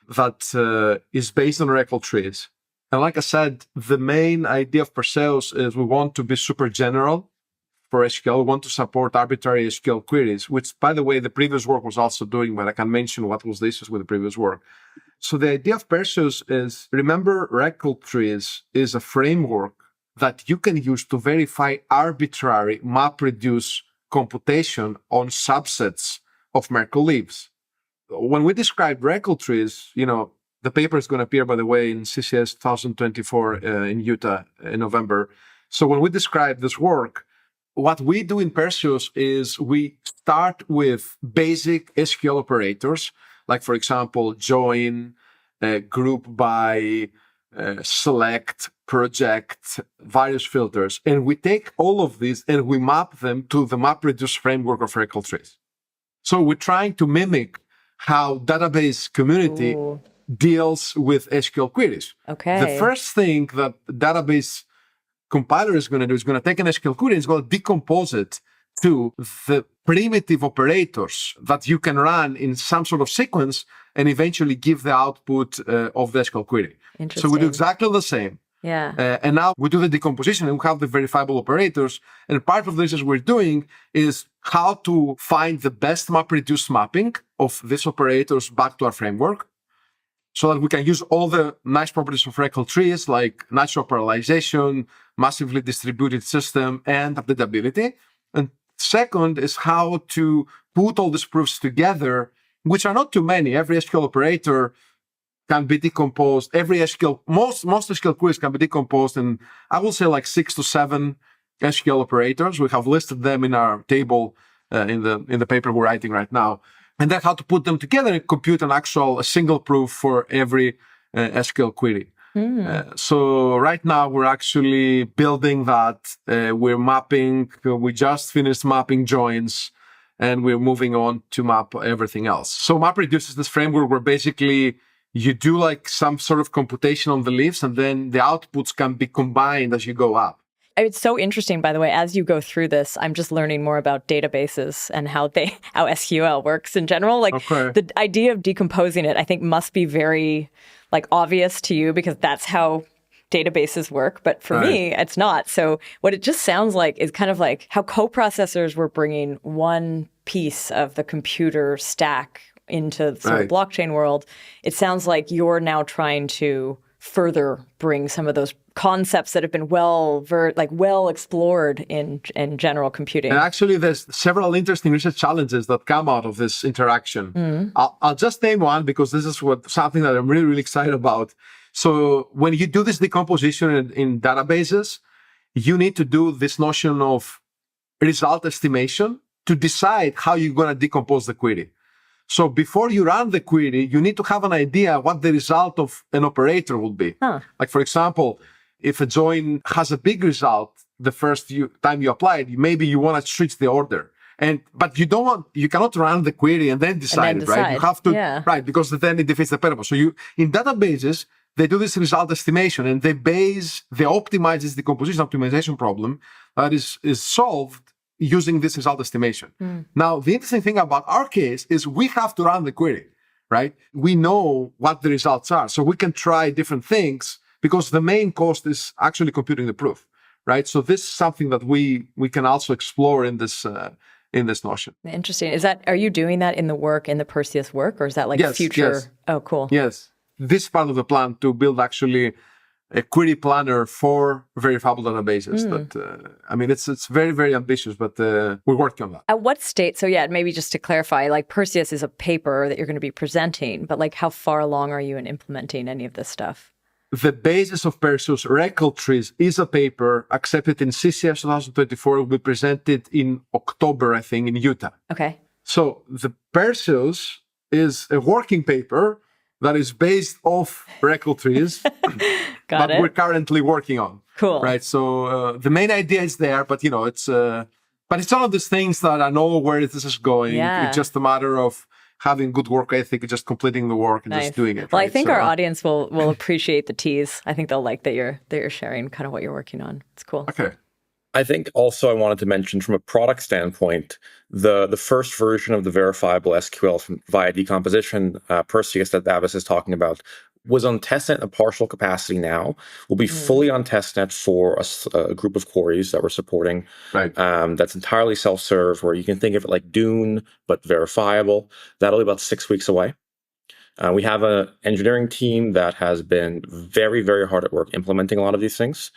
that is based on Reckle trees. And like I said, the main idea of Perseus is we want to be super general for SQL. We want to support arbitrary SQL queries, which, by the way, the previous work was also doing, but I can mention what was the issues with the previous work. So the idea of Perseus is, remember, Reckle Trees is a framework that you can use to verify arbitrary MapReduce computation on subsets of Merkle leaves. When we describe Reckle Trees, the paper is going to appear, by the way, in CCS 2024 in Utah in November. So when we describe this work, what we do in Perseus is we start with basic SQL operators, like, for example, join, group by, select, project, various filters. And we take all of these and we map them to the MapReduce framework of Reckle Trees. So we're trying to mimic how database community deals with SQL queries. Okay. The first thing that the database compiler is going to do is going to take an SQL query and it's going to decompose it to the primitive operators that you can run in some sort of sequence and eventually give the output of the SQL query. So we do exactly the same. Yeah. And now we do the decomposition and we have the verifiable operators. And part of this, as we're doing, is how to find the best MapReduce mapping of these operators back to our framework, so that we can use all the nice properties of Reckle Trees, like natural parallelization, massively distributed system, and updatability. And second is how to put all these proofs together, which are not too many. Every SQL operator can be decomposed. Most SQL queries can be decomposed in, I will say, like 6 to 7 SQL operators. We have listed them in our table in the paper we're writing right now. And then how to put them together and compute a single proof for every SQL query. So right now we're actually building that. We just finished mapping joins, and we're moving on to map everything else. So MapReduce is this framework where basically you do like some sort of computation on the leaves, and then the outputs can be combined as you go up. It's so interesting, by the way, as you go through this, I'm just learning more about databases and how SQL works in general. The idea of decomposing it, I think, must be very obvious to you because that's how databases work. But for me, it's not. So what it just sounds like is kind of like how coprocessors were bringing one piece of the computer stack into the sort of blockchain world. It sounds like you're now trying to further bring some of those concepts that have been well explored in general computing. And actually, there's several interesting research challenges that come out of this interaction. I'll just name one because this is something that I'm really, really excited about. So when you do this decomposition in databases, you need to do this notion of result estimation to decide how you're going to decompose the query. So before you run the query, you need to have an idea what the result of an operator will be. Like, for example, if a join has a big result the first time you apply it, maybe you want to switch the order. But you cannot run the query and then decide it, right? You have to, right, because then it defeats the purpose. So in databases, they do this result estimation and they optimize this decomposition optimization problem that is solved using this result estimation. Now, the interesting thing about our case is we have to run the query, right? We know what the results are. So we can try different things because the main cost is actually computing the proof, right? So this is something that we can also explore in this notion. Interesting. Are you doing that in the Perseus work, or is that future? Yes. Oh, cool. Yes. This is part of the plan to build actually a query planner for verifiable databases. It's very, very ambitious, but we're working on that. At what state? So maybe just to clarify, Perseus is a paper that you're going to be presenting, but how far along are you in implementing any of this stuff? The basis of Perseus, Reckle Trees, is a paper accepted in CCS 2024. It will be presented in October, I think, in Utah. Okay. So the Perseus is a working paper that is based off Reckle Trees, but we're currently working on. Cool. Right. So the main idea is there, but it's one of those things that I know where this is going. Yeah. It's just a matter of having good work ethic, just completing the work and just doing it. Well, right? I think our audience will appreciate the tease. I think they'll like that you're sharing kind of what you're working on. It's cool. Okay. I think also I wanted to mention from a product standpoint, the first version of the verifiable SQL via decomposition, Perseus that Babis is talking about, was on testnet at partial capacity now, will be fully on testnet for a group of queries that we're supporting. Right. That's entirely self-serve, where you can think of it like Dune, but verifiable. That'll be about 6 weeks away. We have an engineering team that has been very, very hard at work implementing a lot of these things.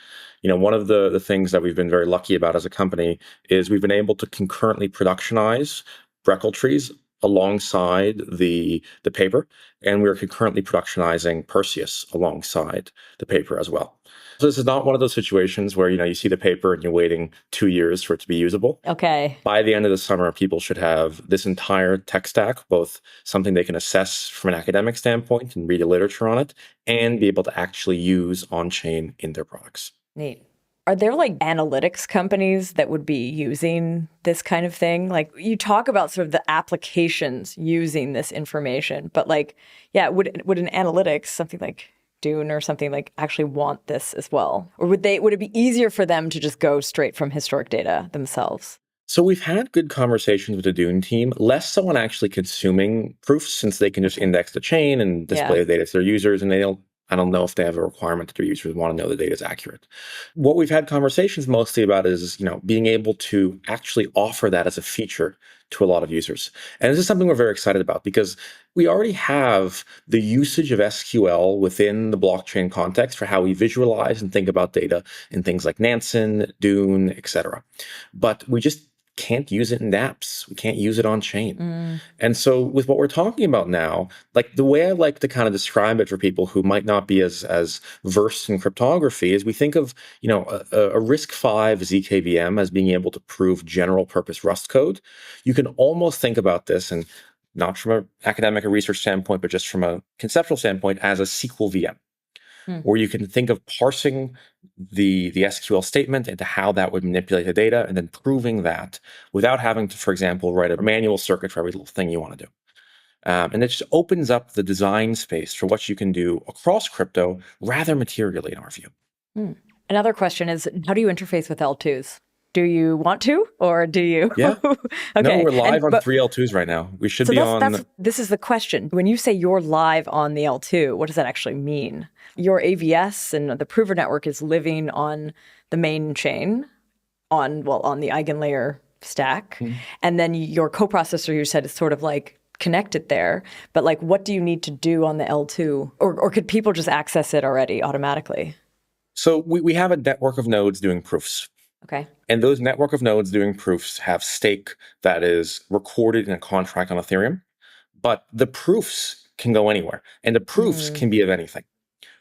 One of the things that we've been very lucky about as a company is we've been able to concurrently productionize Reckle Trees alongside the paper, and we're concurrently productionizing Perseus alongside the paper as well. So this is not one of those situations where you see the paper and you're waiting 2 years for it to be usable. Okay. By the end of the summer, people should have this entire tech stack, both something they can assess from an academic standpoint and read the literature on it, and be able to actually use on-chain in their products. Neat. Are there like analytics companies that would be using this kind of thing? Like you talk about sort of the applications using this information, but would an analytics, something like Dune or something like actually want this as well? Or would it be easier for them to just go straight from historic data themselves? So we've had good conversations with the Dune team, less so on actually consuming proofs, since they can just index the chain and display the data to their users, and I don't know if they have a requirement that their users want to know the data is accurate. What we've had conversations mostly about is, being able to actually offer that as a feature to a lot of users. And this is something we're very excited about, because we already have the usage of SQL within the blockchain context for how we visualize and think about data in things like Nansen, Dune, etc. But we just can't use it in dApps. We can't use it on chain. And so with what we're talking about now, like the way I like to kind of describe it for people who might not be as versed in cryptography is we think of, a RISC-V ZKVM as being able to prove general purpose Rust code. You can almost think about this, and not from an academic or research standpoint, but just from a conceptual standpoint, as a SQL VM. Where you can think of parsing the SQL statement into how that would manipulate the data and then proving that without having to, for example, write a manual circuit for every little thing you want to do. And it just opens up the design space for what you can do across crypto rather materially, in our view. Another question is, how do you interface with L2s? Do you want to, or do you? Yeah. Okay. No, we're live on 3 L2s right now. We should be on. This is the question. When you say you're live on the L2, what does that actually mean? Your AVS and the prover network is living on the main chain, on the eigenlayer stack, and then your coprocessor, you said, is sort of like connected there. But like, what do you need to do on the L2, or could people just access it already automatically? So we have a network of nodes doing proofs. Okay. And those network of nodes doing proofs have stake that is recorded in a contract on Ethereum. But the proofs can go anywhere. And the proofs can be of anything,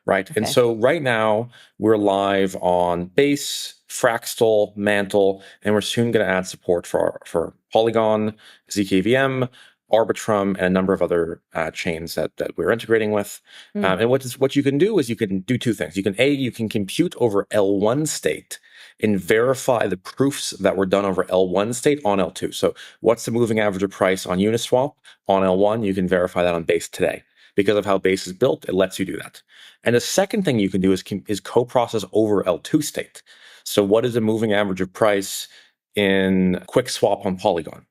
right? Okay. And so right now, we're live on Base, Fractal, Mantle, and we're soon going to add support for Polygon, ZKVM, Arbitrum, and a number of other chains that we're integrating with. And what you can do is you can do two things. You can compute over L1 state and verify the proofs that were done over L1 state on L2. So what's the moving average of price on Uniswap on L1? You can verify that on Base today. Because of how Base is built, it lets you do that. And the second thing you can do is co-process over L2 state. So what is the moving average of price in QuickSwap on Polygon,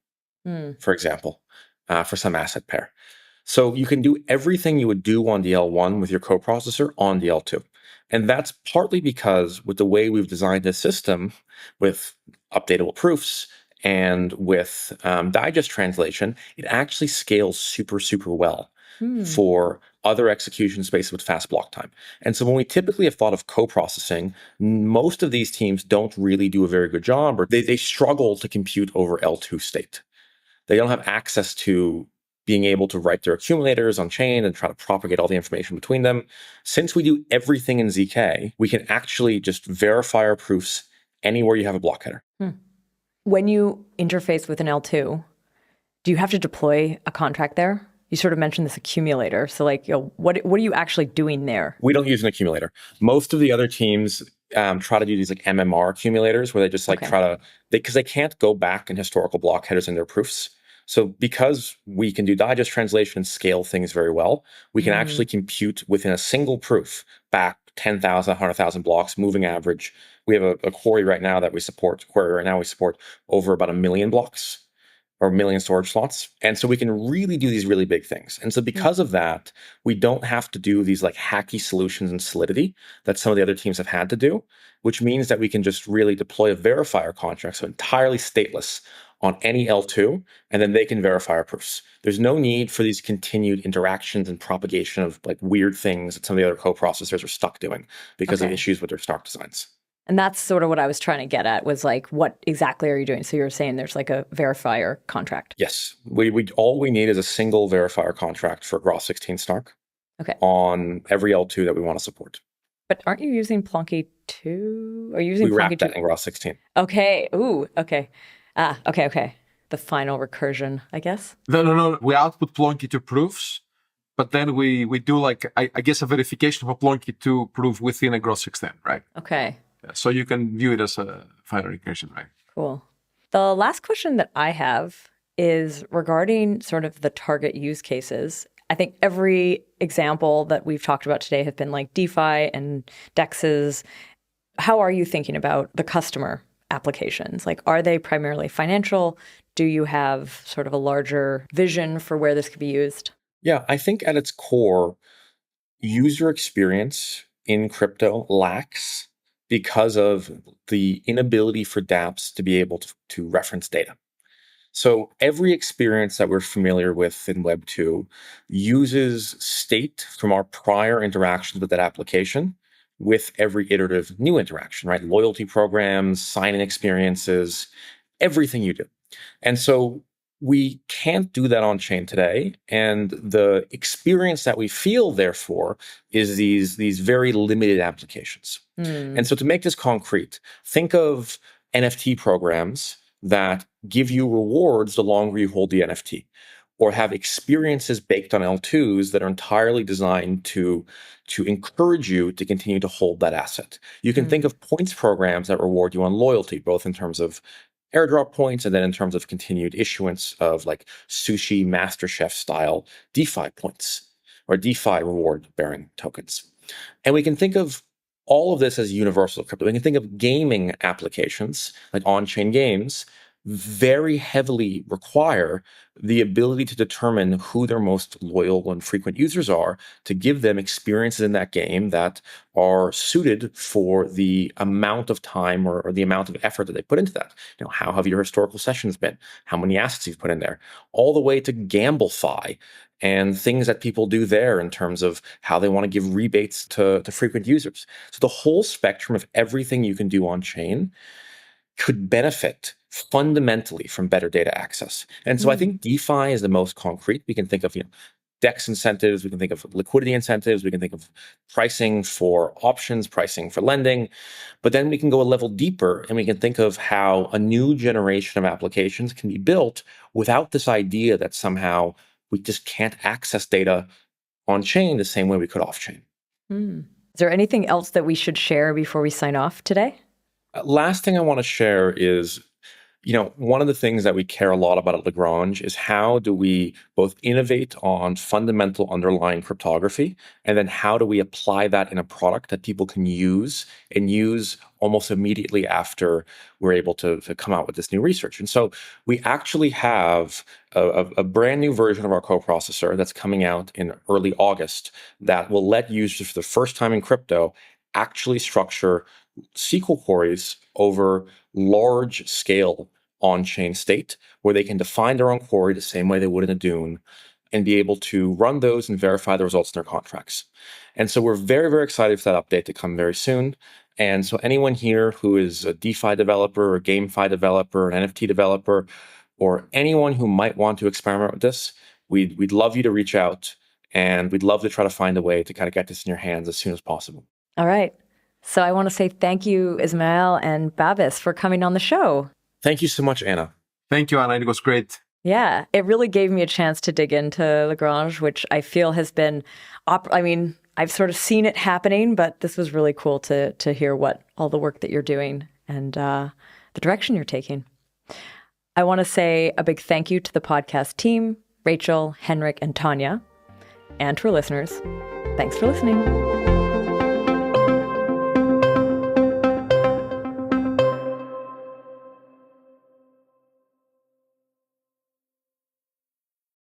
for example, for some asset pair? So you can do everything you would do on the L1 with your coprocessor on the L2. And that's partly because with the way we've designed this system, with updatable proofs and with digest translation, it actually scales super, super well for other execution spaces with fast block time. And so when we typically have thought of coprocessing, most of these teams don't really do a very good job, or they struggle to compute over L2 state. They don't have access to being able to write their accumulators on chain and try to propagate all the information between them. Since we do everything in ZK, we can actually just verify our proofs anywhere you have a block header. When you interface with an L2, do you have to deploy a contract there? You sort of mentioned this accumulator. So what are you actually doing there? We don't use an accumulator. Most of the other teams try to do these like MMR accumulators where they just because they can't go back in historical block headers in their proofs. So because we can do digest translation and scale things very well, we can actually compute within a single proof back 10,000, 100,000 blocks, moving average. We have a query right now we support over about 1 million blocks, or a million storage slots. And so we can really do these really big things. And so because of that, we don't have to do these like hacky solutions in Solidity that some of the other teams have had to do, which means that we can just really deploy a verifier contract, so entirely stateless on any L2, and then they can verify our proofs. There's no need for these continued interactions and propagation of like weird things that some of the other coprocessors are stuck doing because of issues with their Snark designs. And that's sort of what I was trying to get at, was like, what exactly are you doing? So you're saying there's like a verifier contract. Yes. All we need is a single verifier contract for Groth16 Snark on every L2 that we want to support. But aren't you using Plonky 2? Are you using we Plonky wrapped 2? That in Groth16. Okay. Ooh, okay. Okay. The final recursion, I guess? No. We output Plonky 2 proofs, but then we do like, I guess, a verification of a Plonky 2 proof within a Groth16, right? Okay. So you can view it as a final recursion, right? Cool. The last question that I have is regarding sort of the target use cases. I think every example that we've talked about today have been like DeFi and DEXs. How are you thinking about the customer applications? Like, are they primarily financial? Do you have sort of a larger vision for where this could be used? Yeah, I think at its core, user experience in crypto lacks because of the inability for dApps to be able to reference data. So every experience that we're familiar with in Web 2 uses state from our prior interactions with that application with every iterative new interaction, right? Loyalty programs, sign-in experiences, everything you do. And so we can't do that on chain today. And the experience that we feel, therefore, is these very limited applications. And so to make this concrete, think of NFT programs that give you rewards the longer you hold the NFT, or have experiences baked on L2s that are entirely designed to encourage you to continue to hold that asset. You can think of points programs that reward you on loyalty, both in terms of airdrop points and then in terms of continued issuance of like sushi MasterChef style DeFi points or DeFi reward bearing tokens. And we can think of all of this as universal crypto. We can think of gaming applications like on-chain games very heavily require the ability to determine who their most loyal and frequent users are, to give them experiences in that game that are suited for the amount of time or the amount of effort that they put into that. You know, how have your historical sessions been? How many assets you've put in there? All the way to GambleFi and things that people do there in terms of how they want to give rebates to frequent users. So the whole spectrum of everything you can do on chain could benefit fundamentally from better data access. And so I think DeFi is the most concrete. We can think of, DEX incentives, we can think of liquidity incentives, we can think of pricing for options, pricing for lending, but then we can go a level deeper and we can think of how a new generation of applications can be built without this idea that somehow we just can't access data on chain the same way we could off chain. Is there anything else that we should share before we sign off today? Last thing I want to share is, one of the things that we care a lot about at Lagrange is how do we both innovate on fundamental underlying cryptography, and then how do we apply that in a product that people can use and use almost immediately after we're able to come out with this new research. And so we actually have a brand new version of our coprocessor that's coming out in early August that will let users for the first time in crypto actually structure SQL queries over large scale on-chain state, where they can define their own query the same way they would in a Dune and be able to run those and verify the results in their contracts. And so we're very, very excited for that update to come very soon. And so anyone here who is a DeFi developer or GameFi developer, an NFT developer, or anyone who might want to experiment with this, we'd love you to reach out, and we'd love to try to find a way to kind of get this in your hands as soon as possible. All right. So I want to say thank you, Ismail and Babis, for coming on the show. Thank you so much, Anna. Thank you, Anna. It was great. Yeah, it really gave me a chance to dig into Lagrange, which I feel has been, I've sort of seen it happening, but this was really cool to hear all the work that you're doing and the direction you're taking. I want to say a big thank you to the podcast team, Rachel, Henrik, and Tanya, and to our listeners. Thanks for listening.